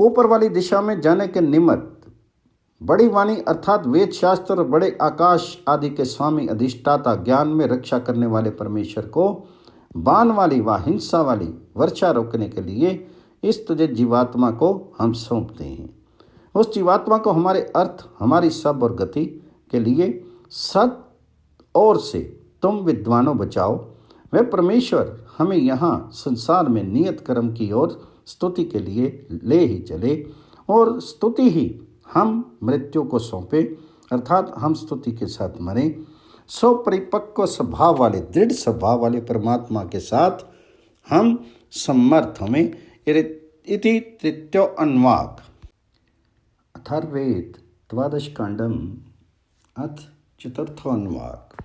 ऊपर वाली दिशा में जाने के निमित्त बड़ी वाणी अर्थात वेद शास्त्र और बड़े आकाश आदि के स्वामी अधिष्ठाता ज्ञान में रक्षा करने वाले परमेश्वर को बाण वाली व हिंसा वाली वर्षा रोकने के लिए इस तुझे जीवात्मा को हम सौंपते हैं। उस जीवात्मा को हमारे अर्थ, हमारी सब और गति के लिए सत ओर से तुम विद्वानों बचाओ। वह परमेश्वर हमें यहाँ संसार में नियत कर्म की ओर स्तुति के लिए ले ही चले और स्तुति ही हम मृत्यु को सौंपे, अर्थात हम स्तुति के साथ मरें। सो परिपक्व स्वभाव वाले, दृढ़ स्वभाव वाले परमात्मा के साथ हम समर्थ हमें। इति तृतीयो अन्वाक। अथर्ववेद 12 कांडम अथ चतुर्थो अन्वाक।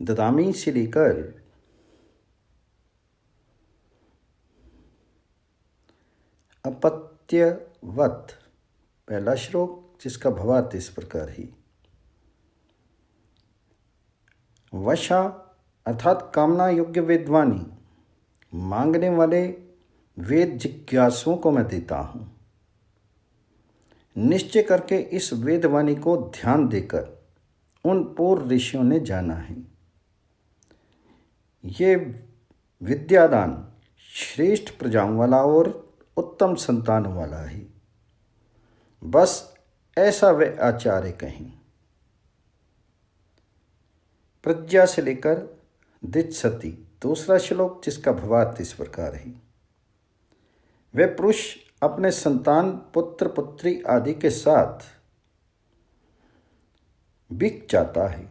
ददामी से लेकर अपत्यवत पहला श्लोक, जिसका भावार्थ इस प्रकार ही। वशा अर्थात कामना योग्य वेदवाणी मांगने वाले वेद जिज्ञासुओं को मैं देता हूँ। निश्चय करके इस वेदवाणी को ध्यान देकर उन पूर्व ऋषियों ने जाना है। ये विद्यादान श्रेष्ठ प्रजाओं वाला और उत्तम संतानों वाला है। बस ऐसा वे आचार्य कहें। प्रज्ञा से लेकर दित्सती दूसरा श्लोक, जिसका भावार्थ इस प्रकार है। वे पुरुष अपने संतान, पुत्र पुत्री आदि के साथ बिक जाता है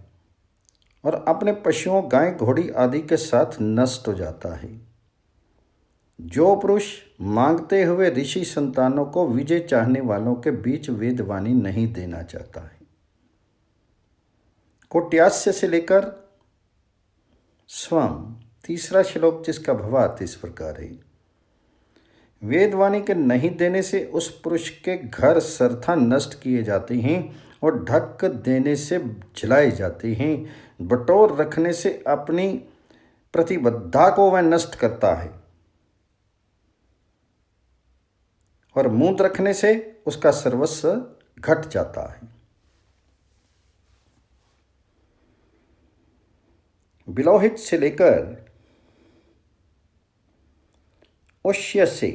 और अपने पशुओं, गाय घोड़ी आदि के साथ नष्ट हो जाता है। जो पुरुष मांगते हुए ऋषि संतानों को विजय चाहने वालों के बीच वेदवाणी नहीं देना चाहता है। कोट्यास्य से लेकर स्वम तीसरा श्लोक, जिसका भावार्थ इस प्रकार है। वेदवाणी के नहीं देने से उस पुरुष के घर सर्था नष्ट किए जाते हैं और ढक देने से जलाए जाते हैं। बटोर रखने से अपनी प्रतिबद्धता को वह नष्ट करता है और मूंद रखने से उसका सर्वस्व घट जाता है। बिलोहित से लेकर ओष्य से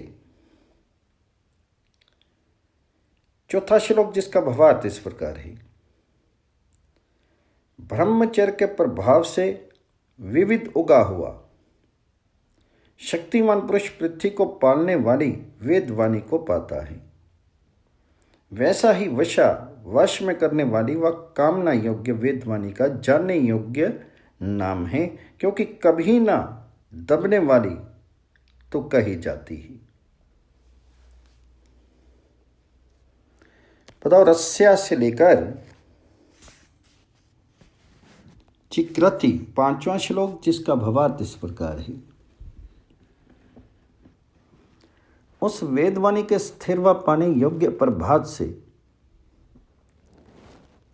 चौथा श्लोक, जिसका भावार्थ इस प्रकार है। ब्रह्मचर्य के प्रभाव से विविध उगा हुआ शक्तिमान पुरुष पृथ्वी को पालने वाली वेदवाणी को पाता है। वैसा ही वश में करने वाली व कामना योग्य वेदवाणी का जानने योग्य नाम है, क्योंकि कभी ना दबने वाली तो कही जाती है। बताओ, रस्या से लेकर चिक्रति पांचवा श्लोक, जिसका भावार्थ इस प्रकार है। उस वेदवाणी के स्थिर व पाने योग्य प्रभात से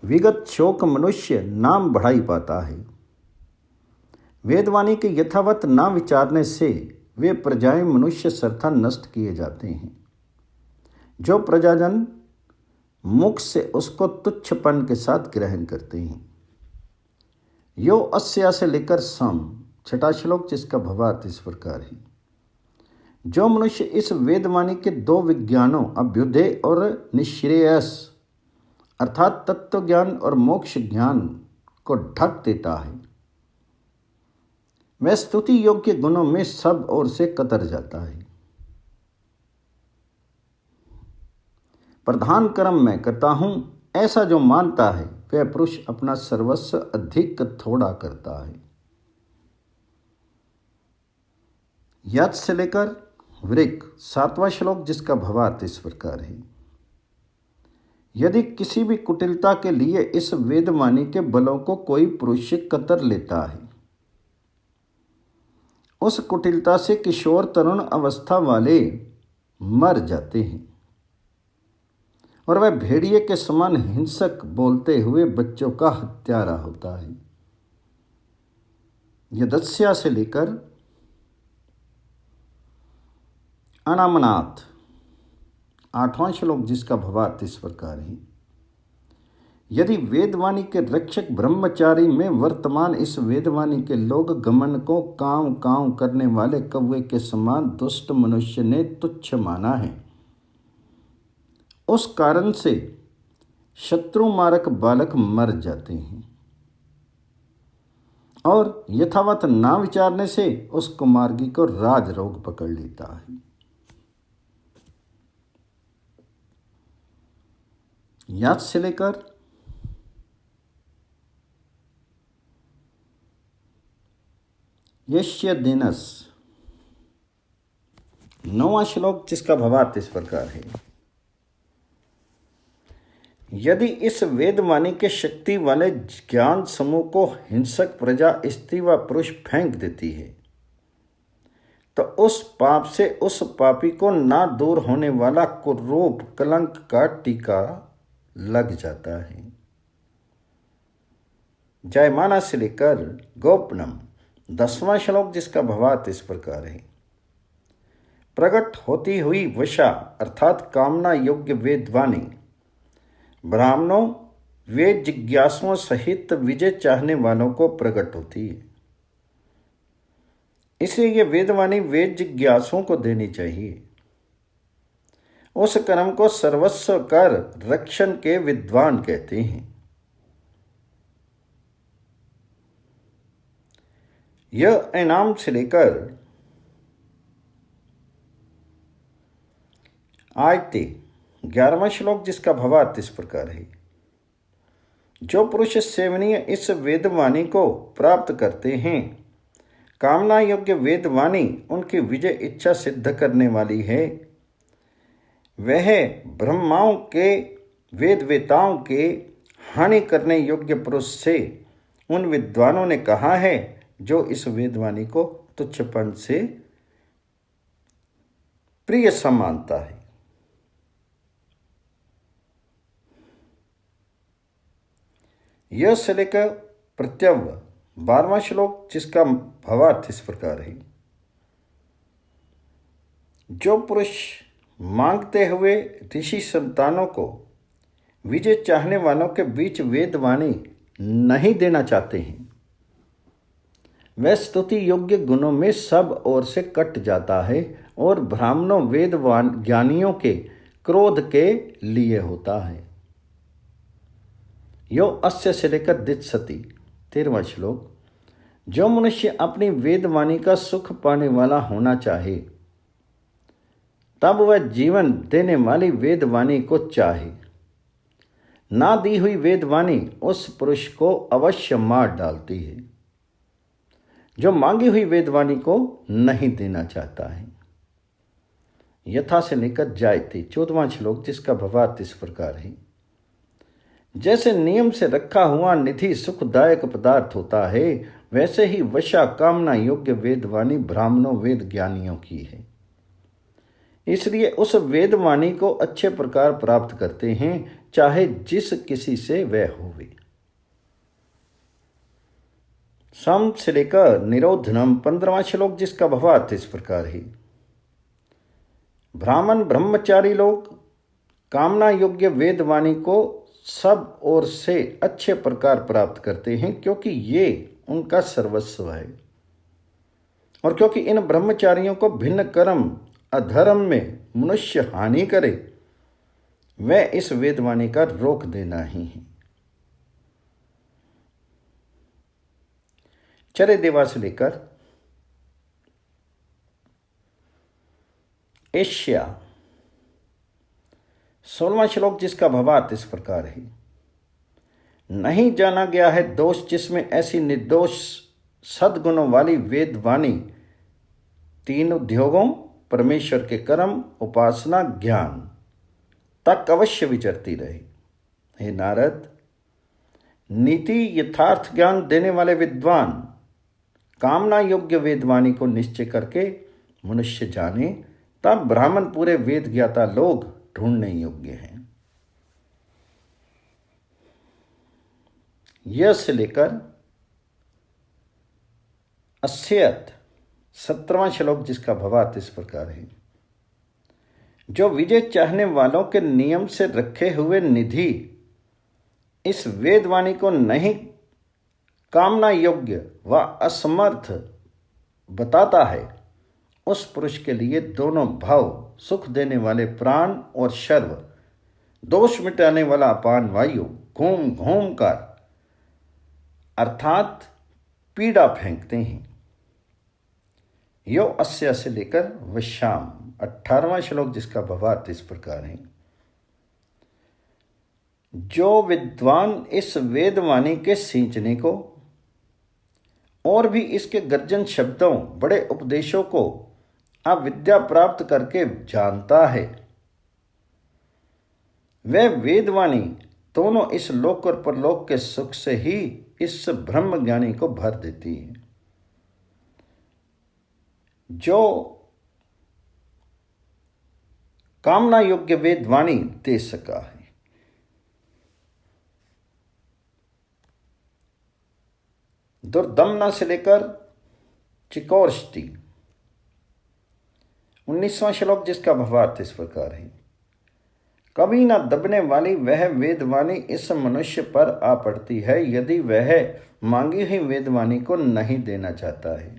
विगत शोक मनुष्य नाम बढ़ाई पाता है। वेदवाणी के यथावत ना विचारने से वे प्रजाएं मनुष्य सर्था नष्ट किए जाते हैं। जो प्रजाजन मुख से उसको तुच्छपन के साथ ग्रहण करते हैं। यो अस्या से लेकर सम छठा श्लोक, जिसका भावार्थ इस प्रकार है। जो मनुष्य इस वेदवाणी के दो विज्ञानों अभ्युदय और निश्रेयस अर्थात तत्व ज्ञान और मोक्ष ज्ञान को ढक देता है, वह स्तुति योग्य गुणों में सब ओर से कतर जाता है। प्रधान कर्म मैं करता हूं ऐसा जो मानता है, वह पुरुष अपना सर्वस्व अधिक थोड़ा करता है। यद से लेकर वृक सातवां श्लोक, जिसका भावार्थ इस प्रकार है। यदि किसी भी कुटिलता के लिए इस वेदवाणी के बलों को कोई पुरुष कतर लेता है, उस कुटिलता से किशोर तरुण अवस्था वाले मर जाते हैं और वह भेड़िए के समान हिंसक बोलते हुए बच्चों का हत्यारा होता है। यदस्या से लेकर अनामनाथ आठवां श्लोक, जिसका भावार्थ इस प्रकार है। यदि वेदवाणी के रक्षक ब्रह्मचारी में वर्तमान इस वेदवाणी के लोग गमन को कांव कांव करने वाले कौवे के समान दुष्ट मनुष्य ने तुच्छ माना है, उस कारण से शत्रु मारक बालक मर जाते हैं और यथावत ना विचारने से उस कुमार्गी को राज रोग पकड़ लेता है। याद से लेकर यश्य दिनस नौवां श्लोक, जिसका भावार्थ इस प्रकार है। यदि इस वेदवाणी के शक्ति वाले ज्ञान समूह को हिंसक प्रजा स्त्री व पुरुष फेंक देती है, तो उस पाप से उस पापी को ना दूर होने वाला कुरूप कलंक का टीका लग जाता है। जायमाना से लेकर गोपनम 10वां श्लोक, जिसका भावार्थ इस प्रकार है। प्रकट होती हुई वशा अर्थात कामना योग्य वेदवाणी ब्राह्मणों वेद जिज्ञासुओं सहित विजय चाहने वालों को प्रकट होती है। इसलिए ये वेदवाणी वेद जिज्ञासुओं को देनी चाहिए। उस कर्म को सर्वस्व कर रक्षण के विद्वान कहते हैं। यह इनाम से लेकर आयते 11वां श्लोक, जिसका भावार्थ इस प्रकार है। जो पुरुष सेवनीय इस वेदवाणी को प्राप्त करते हैं, कामना योग्य वेदवाणी उनकी विजय इच्छा सिद्ध करने वाली है। वह ब्रह्माओं के वेदवेताओं के हानि करने योग्य पुरुष से उन विद्वानों ने कहा है जो इस वेदवाणी को तुच्छपन से प्रिय समानता है। यह से लेकर प्रत्यव 12वां श्लोक, जिसका भावार्थ इस प्रकार है। जो पुरुष मांगते हुए ऋषि संतानों को विजय चाहने वालों के बीच वेदवाणी नहीं देना चाहते हैं, वह स्तुति योग्य गुणों में सब ओर से कट जाता है और ब्राह्मणों वेदवान ज्ञानियों के क्रोध के लिए होता है। यो अस्य से लेकर दित्सति, 13वां श्लोक। जो मनुष्य अपनी वेदवाणी का सुख पाने वाला होना चाहे, तब वह जीवन देने वाली वेदवाणी को चाहे। ना दी हुई वेदवाणी उस पुरुष को अवश्य मार डालती है, जो मांगी हुई वेदवाणी को नहीं देना चाहता है। यथा से लेकर जायते, 14वां श्लोक, जिसका भावार्थ इस प्रकार है। जैसे नियम से रखा हुआ निधि सुखदायक पदार्थ होता है, वैसे ही वशा कामना योग्य वेदवाणी ब्राह्मणों वेद ज्ञानियों की है। इसलिए उस वेदवाणी को अच्छे प्रकार प्राप्त करते हैं, चाहे जिस किसी से वह होवे। सम से लेकर निरोधनम, 15वां श्लोक, जिसका भावार्थ इस प्रकार है। ब्राह्मण ब्रह्मचारी लोग कामना योग्य वेदवाणी को सब ओर से अच्छे प्रकार प्राप्त करते हैं, क्योंकि ये उनका सर्वस्व है, और क्योंकि इन ब्रह्मचारियों को भिन्न कर्म अधर्म में मनुष्य हानि करे, वह इस वेदवाणी का रोक देना ही है। चरे देवा से लेकर एशिया, 16वां श्लोक, जिसका भावार्थ इस प्रकार है। नहीं जाना गया है दोष जिसमें ऐसी निर्दोष सद्गुणों वाली वेदवाणी 3 उद्योगों परमेश्वर के कर्म, उपासना, ज्ञान तक अवश्य विचरती रहे। हे नारद, नीति यथार्थ ज्ञान देने वाले विद्वान कामना योग्य वेदवाणी को निश्चय करके मनुष्य जाने, तब ब्राह्मण पूरे वेद ज्ञाता लोग ढूंढने योग्य हैं। यह से लेकर अस्यत, 17वां श्लोक, जिसका भावार्थ इस प्रकार है। जो विजय चाहने वालों के नियम से रखे हुए निधि इस वेदवाणी को नहीं कामना योग्य व असमर्थ बताता है, उस पुरुष के लिए दोनों भाव, सुख देने वाले प्राण और शर्व, दोष मिटाने वाला अपान वायु घूम घूम कर अर्थात पीड़ा फेंकते हैं। यो अस्य से लेकर वश्याम, 18वां श्लोक, जिसका भावार्थ इस प्रकार है। जो विद्वान इस वेदवाणी के सींचने को और भी इसके गर्जन शब्दों, बड़े उपदेशों को अविद्या प्राप्त करके जानता है, वह वेदवाणी दोनों इस लोक और परलोक के सुख से ही इस ब्रह्म ज्ञानी को भर देती है। जो कामना योग्य वेदवाणी दे सका है। दुर्दमना से लेकर चिकोर्ष्टि, 19वां श्लोक, जिसका भावार्थ इस प्रकार है। कभी न दबने वाली वह वेदवाणी इस मनुष्य पर आ पड़ती है, यदि वह मांगी हुई वेदवाणी को नहीं देना चाहता है।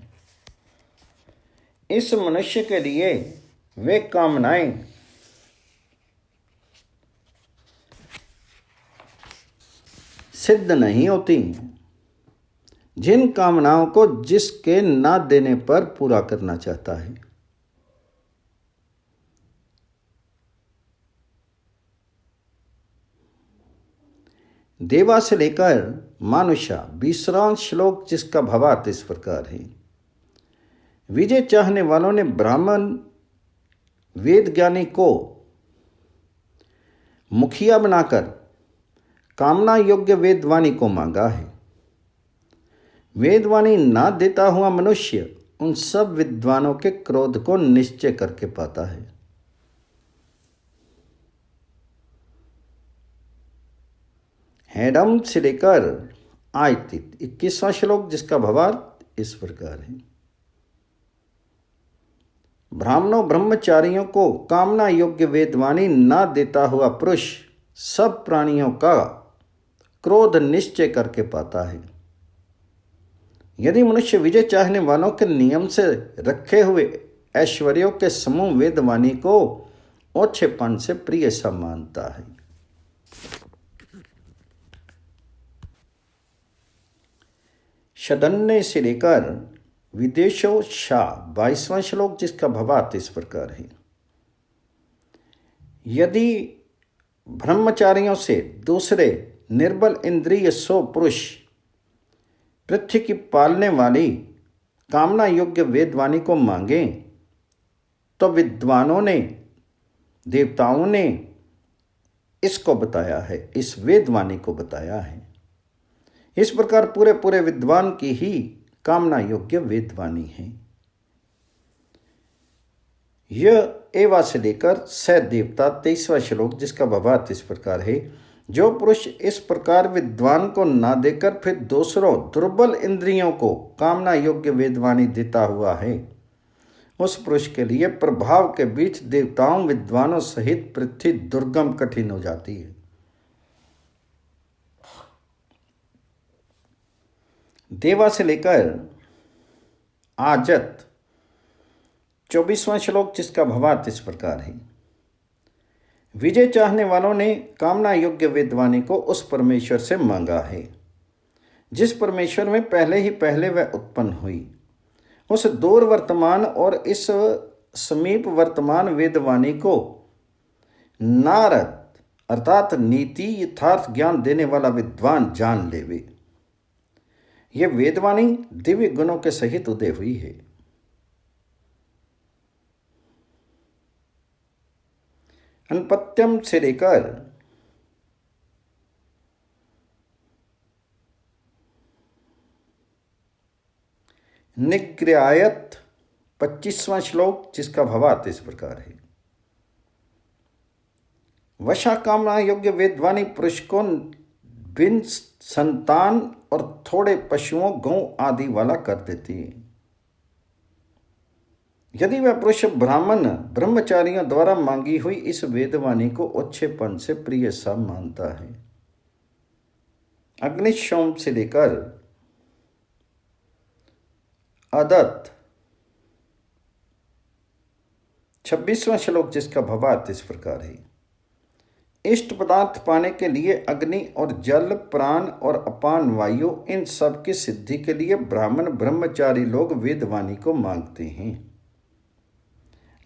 इस मनुष्य के लिए वे कामनाएं सिद्ध नहीं होती, जिन कामनाओं को जिसके ना देने पर पूरा करना चाहता है। देवा से लेकर मानुषा, 20वां श्लोक, जिसका भावार्थ इस प्रकार है। विजय चाहने वालों ने ब्राह्मण वेद ज्ञानी को मुखिया बनाकर कामना योग्य वेदवाणी को मांगा है। वेदवाणी ना देता हुआ मनुष्य उन सब विद्वानों के क्रोध को निश्चय करके पाता है। हेडम से लेकर आयतित। 21वां श्लोक जिसका भावार्थ इस प्रकार है। ब्राह्मणों ब्रह्मचारियों को कामना योग्य वेदवाणी ना देता हुआ पुरुष सब प्राणियों का क्रोध निश्चय करके पाता है। यदि मनुष्य विजय चाहने वालों के नियम से रखे हुए ऐश्वर्यों के समूह वेदवाणी को ओछेपन से प्रिय सा मानता है। षडन्य से लेकर विदेशो शाह 22वां श्लोक जिसका भावार्थ इस प्रकार है। यदि ब्रह्मचारियों से दूसरे निर्बल इंद्रिय सो पुरुष पृथ्वी की पालने वाली कामना योग्य वेदवाणी को मांगे तो विद्वानों ने देवताओं ने इसको बताया है, इस वेदवाणी को बताया है। इस प्रकार पूरे पूरे विद्वान की ही कामना योग्य वेदवाणी है। यह एवा से लेकर स देवता 23वां श्लोक जिसका भावार्थ इस प्रकार है। जो पुरुष इस प्रकार विद्वान को ना देकर फिर दूसरों दुर्बल इंद्रियों को कामना योग्य वेदवाणी देता हुआ है, उस पुरुष के लिए प्रभाव के बीच देवताओं विद्वानों सहित पृथ्वी दुर्गम कठिन हो जाती है। देवा से लेकर आजत 24वां श्लोक जिसका भावार्थ इस प्रकार है। विजय चाहने वालों ने कामना योग्य वेदवाणी को उस परमेश्वर से मांगा है जिस परमेश्वर में पहले ही पहले वह उत्पन्न हुई। उस दूर वर्तमान और इस समीप वर्तमान वेदवाणी को नारद अर्थात नीति यथार्थ ज्ञान देने वाला विद्वान जान लेवे। यह वेदवाणी दिव्य गुणों के सहित उदय हुई है। अनपत्यम से लेकर निग्रयायत 25वां श्लोक जिसका भावार्थ इस प्रकार है। वशा कामना योग्य वेदवाणी पुरुष को बिन संतान और थोड़े पशुओं गौ आदि वाला कर देती है। यदि वह पुरुष ब्राह्मण ब्रह्मचारियों द्वारा मांगी हुई इस वेदवाणी को ओछेपन से प्रिय सा मानता है। अग्निशोम से लेकर अदत्त 26वां श्लोक जिसका भावार्थ इस प्रकार है। इष्ट पदार्थ पाने के लिए अग्नि और जल प्राण और अपान वायु इन सब की सिद्धि के लिए ब्राह्मण ब्रह्मचारी लोग वेदवाणी को मांगते हैं।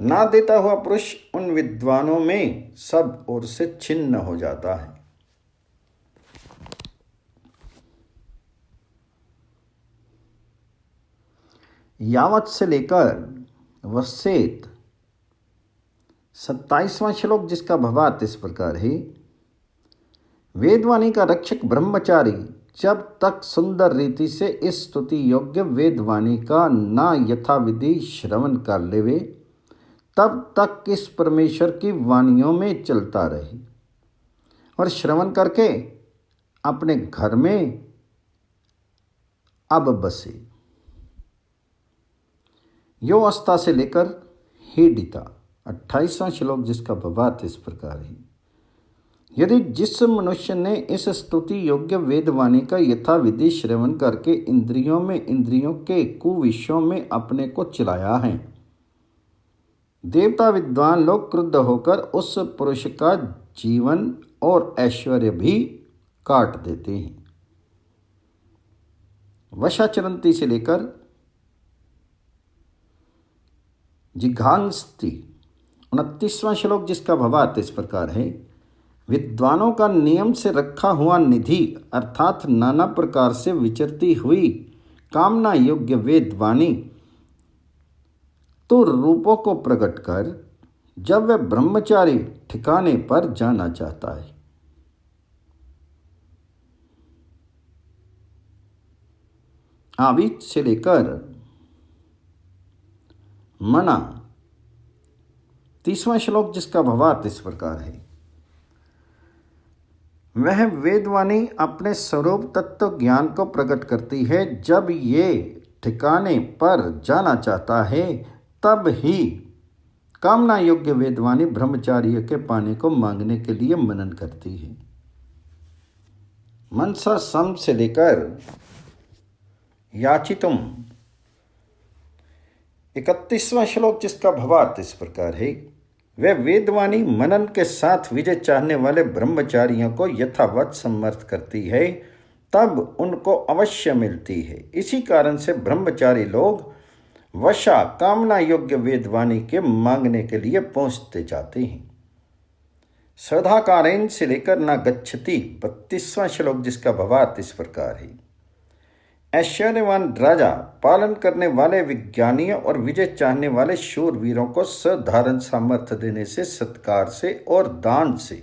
ना देता हुआ पुरुष उन विद्वानों में सब ओर से छिन्न हो जाता है। यावत से लेकर वसेत 27वां श्लोक जिसका भावार्थ इस प्रकार है। वेदवाणी का रक्षक ब्रह्मचारी जब तक सुंदर रीति से इस स्तुति योग्य वेदवाणी का ना यथाविधि श्रवण कर लेवे तब तक इस परमेश्वर की वाणियों में चलता रहे और श्रवण करके अपने घर में अब बसे। यो अवस्था से लेकर हेडिता 28वां श्लोक जिसका भावार्थ इस प्रकार है। यदि जिस मनुष्य ने इस स्तुति योग्य वेदवाणी का यथाविधि श्रवण करके इंद्रियों में इंद्रियों के कुविषयों में अपने को चलाया है, देवता विद्वान लोग क्रुद्ध होकर उस पुरुष का जीवन और ऐश्वर्य भी काट देते हैं। वशाचरंती से लेकर जिघांस्ति 29वां श्लोक जिसका भावार्थ इस प्रकार है। विद्वानों का नियम से रखा हुआ निधि अर्थात नाना प्रकार से विचरती हुई कामना योग्य वेदवाणी तो रूपों को प्रकट कर जब वह ब्रह्मचारी ठिकाने पर जाना चाहता है। आवित से लेकर मना 30वां श्लोक जिसका भावार्थ इस प्रकार है। वह वेदवाणी अपने स्वरूप तत्व ज्ञान को प्रकट करती है। जब ये ठिकाने पर जाना चाहता है तब ही कामना योग्य वेदवाणी ब्रह्मचार्य के पाने को मांगने के लिए मनन करती है। मनसा सम से लेकर याचितुम 31वां श्लोक, जिसका भावार्थ इस प्रकार है। वह वेदवाणी मनन के साथ विजय चाहने वाले ब्रह्मचारियों को यथावत समर्थ करती है, तब उनको अवश्य मिलती है। इसी कारण से ब्रह्मचारी लोग वशा कामना योग्य वेदवाणी के मांगने के लिए पहुंचते जाते हैं। सदाकारेण से लेकर न गच्छति 32वां श्लोक, जिसका भावार्थ इस प्रकार है। ऐश्वर्यवान राजा पालन करने वाले विज्ञानियों और विजय चाहने वाले शूरवीरों को साधारण सामर्थ्य देने से, सत्कार से और दान से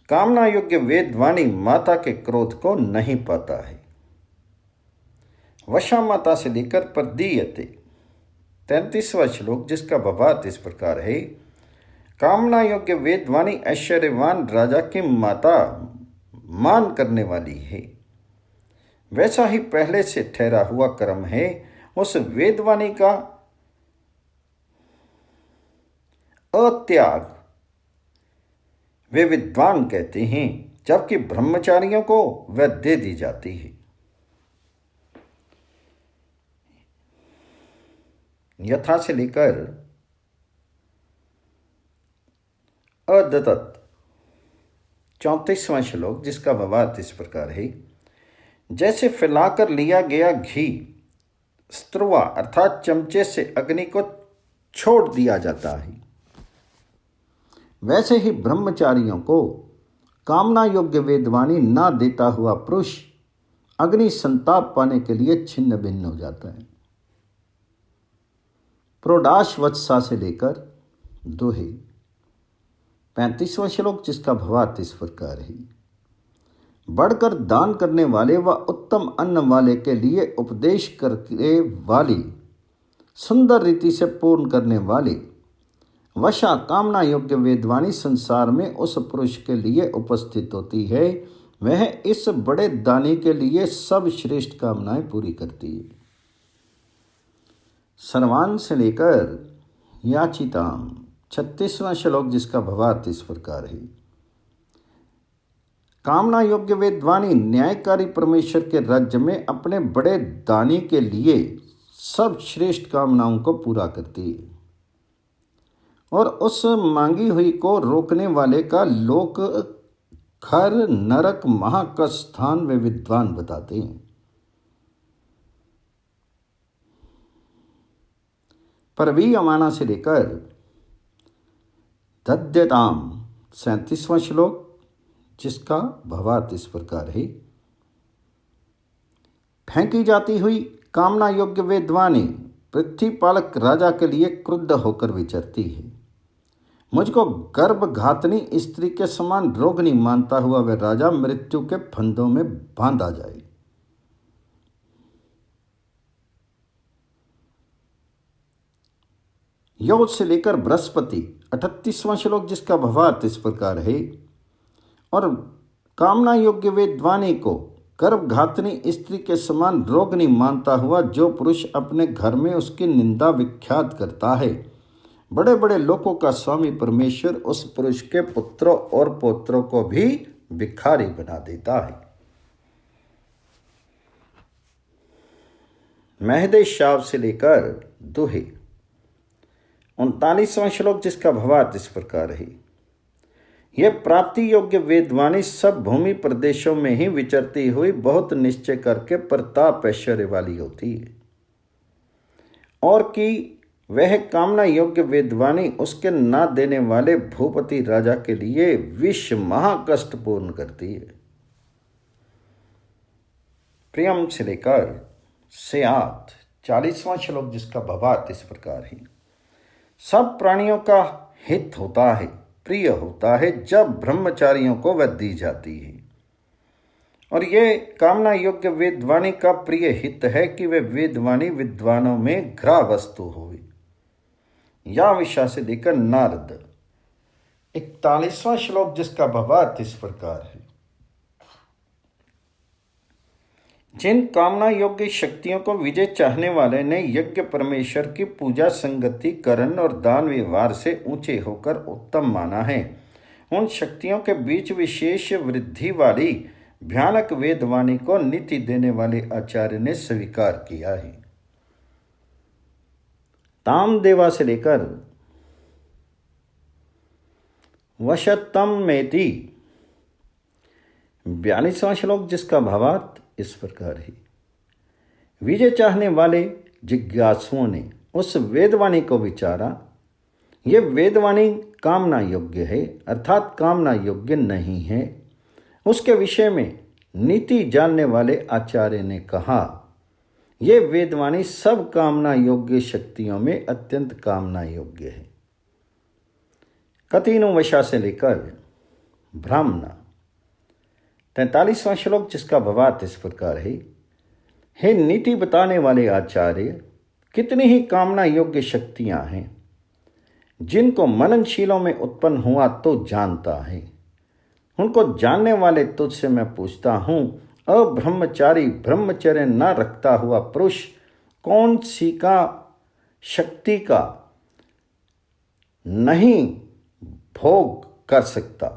कामना योग्य वेदवाणी माता के क्रोध को नहीं पाता है। वशा माता से लेकर प्रदीयते 33वां श्लोक, जिसका भावार्थ इस प्रकार है। कामना योग्य वेदवाणी ऐश्वर्यवान राजा की माता मान करने वाली है। वैसा ही पहले से ठहरा हुआ कर्म है। उस वेदवाणी का अत्याग वे विद्वान कहते हैं, जबकि ब्रह्मचारियों को वह दे दी जाती है। यथा से लेकर अदत्त 34वां श्लोक, जिसका भावार्थ इस प्रकार है। जैसे फैलाकर लिया गया घी स्त्रुवा अर्थात चमचे से अग्नि को छोड़ दिया जाता है, वैसे ही ब्रह्मचारियों को कामना योग्य वेदवाणी ना देता हुआ पुरुष अग्नि संताप पाने के लिए छिन्न भिन्न हो जाता है। प्रोडाश वत्सा से लेकर दोहे 35वां श्लोक, जिसका भावार्थ इस प्रकार है। बढ़कर दान करने वाले व उत्तम अन्न वाले के लिए उपदेश करने वाली, सुंदर रीति से पूर्ण करने वाली वशा कामना योग्य वेदवाणी संसार में उस पुरुष के लिए उपस्थित होती है। वह इस बड़े दानी के लिए सब श्रेष्ठ कामनाएं पूरी करती है। सर्वान से लेकर याचिताम 36वां श्लोक, जिसका भावार्थ इस प्रकार है। कामना योग्य वेदवाणी न्यायकारी परमेश्वर के राज्य में अपने बड़े दानी के लिए सब श्रेष्ठ कामनाओं को पूरा करती है और उस मांगी हुई को रोकने वाले का लोक, घर, नरक, महाकष्ट स्थान वे विद्वान बताते हैं। परवी अमाना से लेकर दद्यताम 37वां श्लोक, जिसका भावार्थ इस प्रकार है। फेंकी जाती हुई कामना योग्य वेदवाणी पृथ्वी पालक राजा के लिए क्रुद्ध होकर विचरती है। मुझको गर्भघातनी स्त्री के समान रोगिणी मानता हुआ वह राजा मृत्यु के फंदों में बांधा जाए। योग से लेकर बृहस्पति 38वां श्लोक, जिसका भावार्थ इस प्रकार है। और कामना योग्य वेदवाणी को गर्भघातनी स्त्री के समान रोगिणी मानता हुआ जो पुरुष अपने घर में उसकी निंदा विख्यात करता है, बड़े बड़े लोगों का स्वामी परमेश्वर उस पुरुष के पुत्रों और पौत्रों को भी भिखारी बना देता है। महदेश शाव से लेकर दोहे 39वां श्लोक, जिसका भावार्थ इस प्रकार है। यह प्राप्ति योग्य वेदवाणी सब भूमि प्रदेशों में ही विचरती हुई बहुत निश्चय करके प्रताप ऐश्वर्य वाली होती है और कि वह कामना योग्य वेदवाणी उसके ना देने वाले भूपति राजा के लिए विष महाकष्ट पूर्ण करती है। प्रियम से लेकर सेआत 40वां श्लोक, जिसका भावार्थ इस प्रकार है। सब प्राणियों का हित होता है, प्रिय होता है जब ब्रह्मचारियों को वह दी जाती है, और ये कामना योग्य वेदवाणी का प्रिय हित है कि वह वेदवाणी विद्वानों में ग्रह वस्तु हो। या विषा से लेकर नारद 41वां श्लोक, जिसका भावार्थ इस प्रकार है। जिन कामना योग्य शक्तियों को विजय चाहने वाले ने यज्ञ परमेश्वर की पूजा, संगति, करण और दान व्यवहार से ऊंचे होकर उत्तम माना है, उन शक्तियों के बीच विशेष वृद्धि वाली भयानक वेदवाणी को नीति देने वाले आचार्य ने स्वीकार किया है। तामदेवा से लेकर वशतम मेति 42वां श्लोक, जिसका भावार्थ इस प्रकार है। विजय चाहने वाले जिज्ञासुओं ने उस वेदवाणी को विचारा, ये वेदवाणी कामना योग्य है अर्थात कामना योग्य नहीं है। उसके विषय में नीति जानने वाले आचार्य ने कहा, ये वेदवाणी सब कामना योग्य शक्तियों में अत्यंत कामना योग्य है। कतीनु वशा से लेकर ब्राह्मणा 43वां श्लोक, जिसका भावार्थ इस प्रकार है। हे नीति बताने वाले आचार्य, कितनी ही कामना योग्य शक्तियां हैं, जिनको मननशीलों में उत्पन्न हुआ तो जानता है। उनको जानने वाले तुझसे मैं पूछता हूँ, अब्रह्मचारी ब्रह्मचर्य न रखता हुआ पुरुष कौन सी का शक्ति का नहीं भोग कर सकता।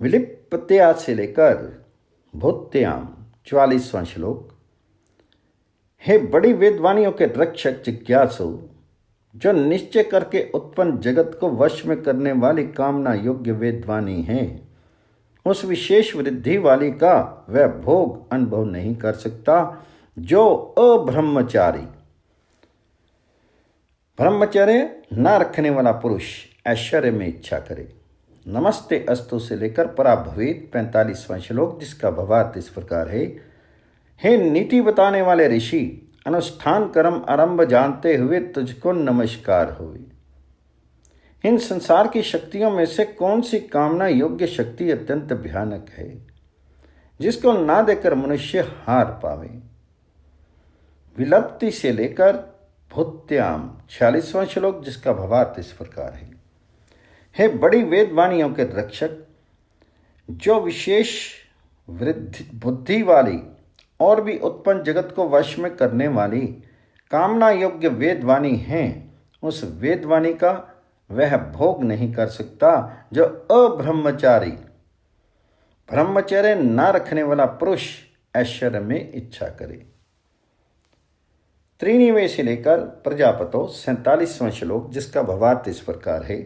विलिप्त्या से लेकर भूत्याम 44वां श्लोक। हे बड़ी वेदवाणियों के रक्षक जिज्ञासु, जो निश्चय करके उत्पन्न जगत को वश में करने वाली कामना योग्य वेदवाणी है, उस विशेष वृद्धि वाली का वह भोग अनुभव नहीं कर सकता जो अब्रह्मचारी ब्रह्मचर्य न रखने वाला पुरुष ऐश्वर्य में इच्छा करे। नमस्ते अस्तु से लेकर पराभवीत 45वां श्लोक, जिसका भावार्थ इस प्रकार है। हे नीति बताने वाले ऋषि, अनुष्ठान कर्म आरंभ जानते हुए तुझको नमस्कार होवे। इन संसार की शक्तियों में से कौन सी कामना योग्य शक्ति अत्यंत भयानक है, जिसको ना देकर मनुष्य हार पावे। विलप्ति से लेकर भूत्याम 46वां श्लोक, जिसका भावार्थ इस प्रकार है। हे बड़ी वेदवाणियों के रक्षक, जो विशेष बुद्धि वाली और भी उत्पन्न जगत को वश में करने वाली कामना योग्य वेदवाणी है, उस वेदवाणी का वह भोग नहीं कर सकता जो अब्रह्मचारी ब्रह्मचर्य न रखने वाला पुरुष ऐश्वर्य में इच्छा करे। त्रिनिवे से लेकर प्रजापतो 47वां श्लोक, जिसका भावार्थ इस प्रकार है।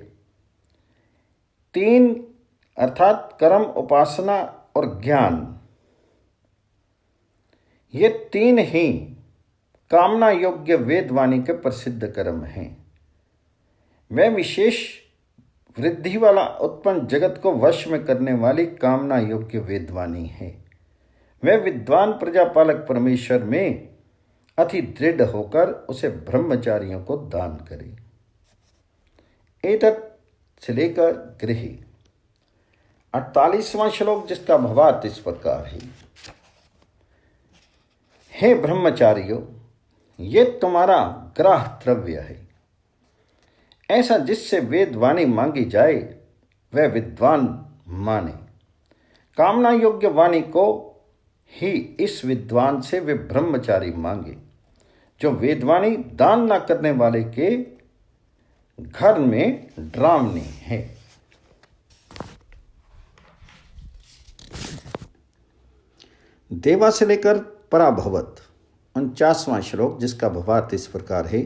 3 अर्थात कर्म, उपासना और ज्ञान, ये 3 ही कामना योग्य वेदवाणी के प्रसिद्ध कर्म हैं। वह विशेष वृद्धि वाला उत्पन्न जगत को वश में करने वाली कामना योग्य वेदवाणी है। वह विद्वान प्रजापालक परमेश्वर में अति दृढ़ होकर उसे ब्रह्मचारियों को दान करे। एतत् से लेकर गृह 48वां श्लोक, जिसका भावार्थ इस प्रकार है। हे ब्रह्मचारियों, ये तुम्हारा ग्राह द्रव्य है, ऐसा जिससे वेदवाणी मांगी जाए वह विद्वान माने। कामना योग्य वाणी को ही इस विद्वान से वे ब्रह्मचारी मांगे, जो वेदवाणी दान न करने वाले के घर में डरावनी है। देवा से लेकर पराभवत 49वां श्लोक, जिसका भावार्थ इस प्रकार है।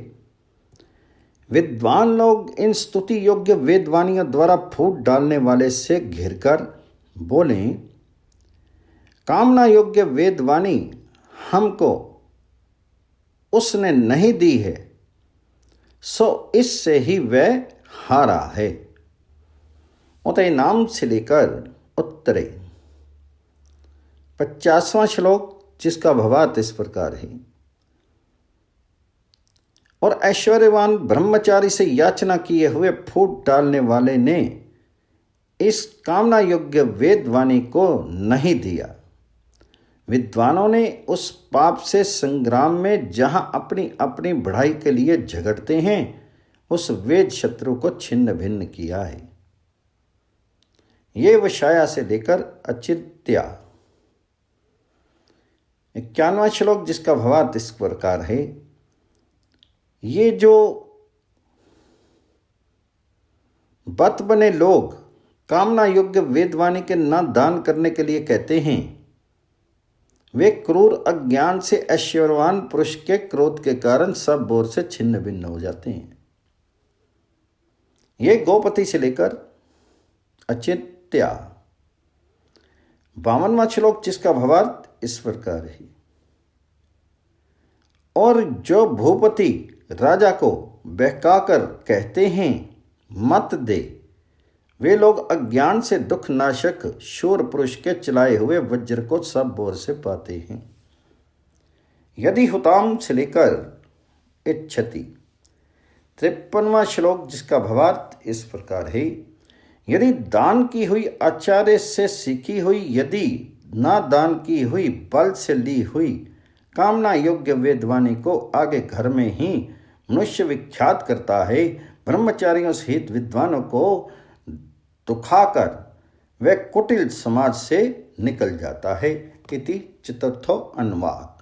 विद्वान लोग इन स्तुति योग्य वेदवाणियों द्वारा फूट डालने वाले से घिरकर बोले, कामना योग्य वेदवाणी हमको उसने नहीं दी है, सो इससे ही वह हारा है। उतय नाम से लेकर उत्तरे 50वां श्लोक, जिसका भावार्थ इस प्रकार है। और ऐश्वर्यवान ब्रह्मचारी से याचना किए हुए फूट डालने वाले ने इस कामना योग्य वेदवाणी को नहीं दिया। विद्वानों ने उस पाप से संग्राम में जहां अपनी अपनी बढ़ाई के लिए झगड़ते हैं, उस वेद शत्रु को छिन्न भिन्न किया है। ये वशाया से लेकर अचिंत्या। 51वां श्लोक, जिसका भावार्थ इस प्रकार है, ये जो बत बने लोग कामना योग्य वेदवाणी के न दान करने के लिए कहते हैं, वे क्रूर अज्ञान से ऐश्वर्यवान पुरुष के क्रोध के कारण सब ओर से छिन्न भिन्न हो जाते हैं। ये गोपति से लेकर अचिंत्या। 52वां श्लोक, जिसका भावार्थ इस प्रकार है, और जो भूपति राजा को बहकाकर कहते हैं मत दे, वे लोग अज्ञान से दुख नाशक शूर पुरुष के चलाए हुए वज्र को सब ओर से पाते हैं। यदि हुताम से लेकर इच्छति। 53वां श्लोक, जिसका भावार्थ इस प्रकार है, यदि दान की हुई आचार्य से सीखी हुई, यदि ना दान की हुई बल से ली हुई कामना योग्य वेदवाणी को आगे घर में ही मनुष्य विख्यात करता है, ब्रह्मचारियों सहित विद्वानों को दुखाकर वह कुटिल समाज से निकल जाता है। इति चतुर्थो अनुवाक।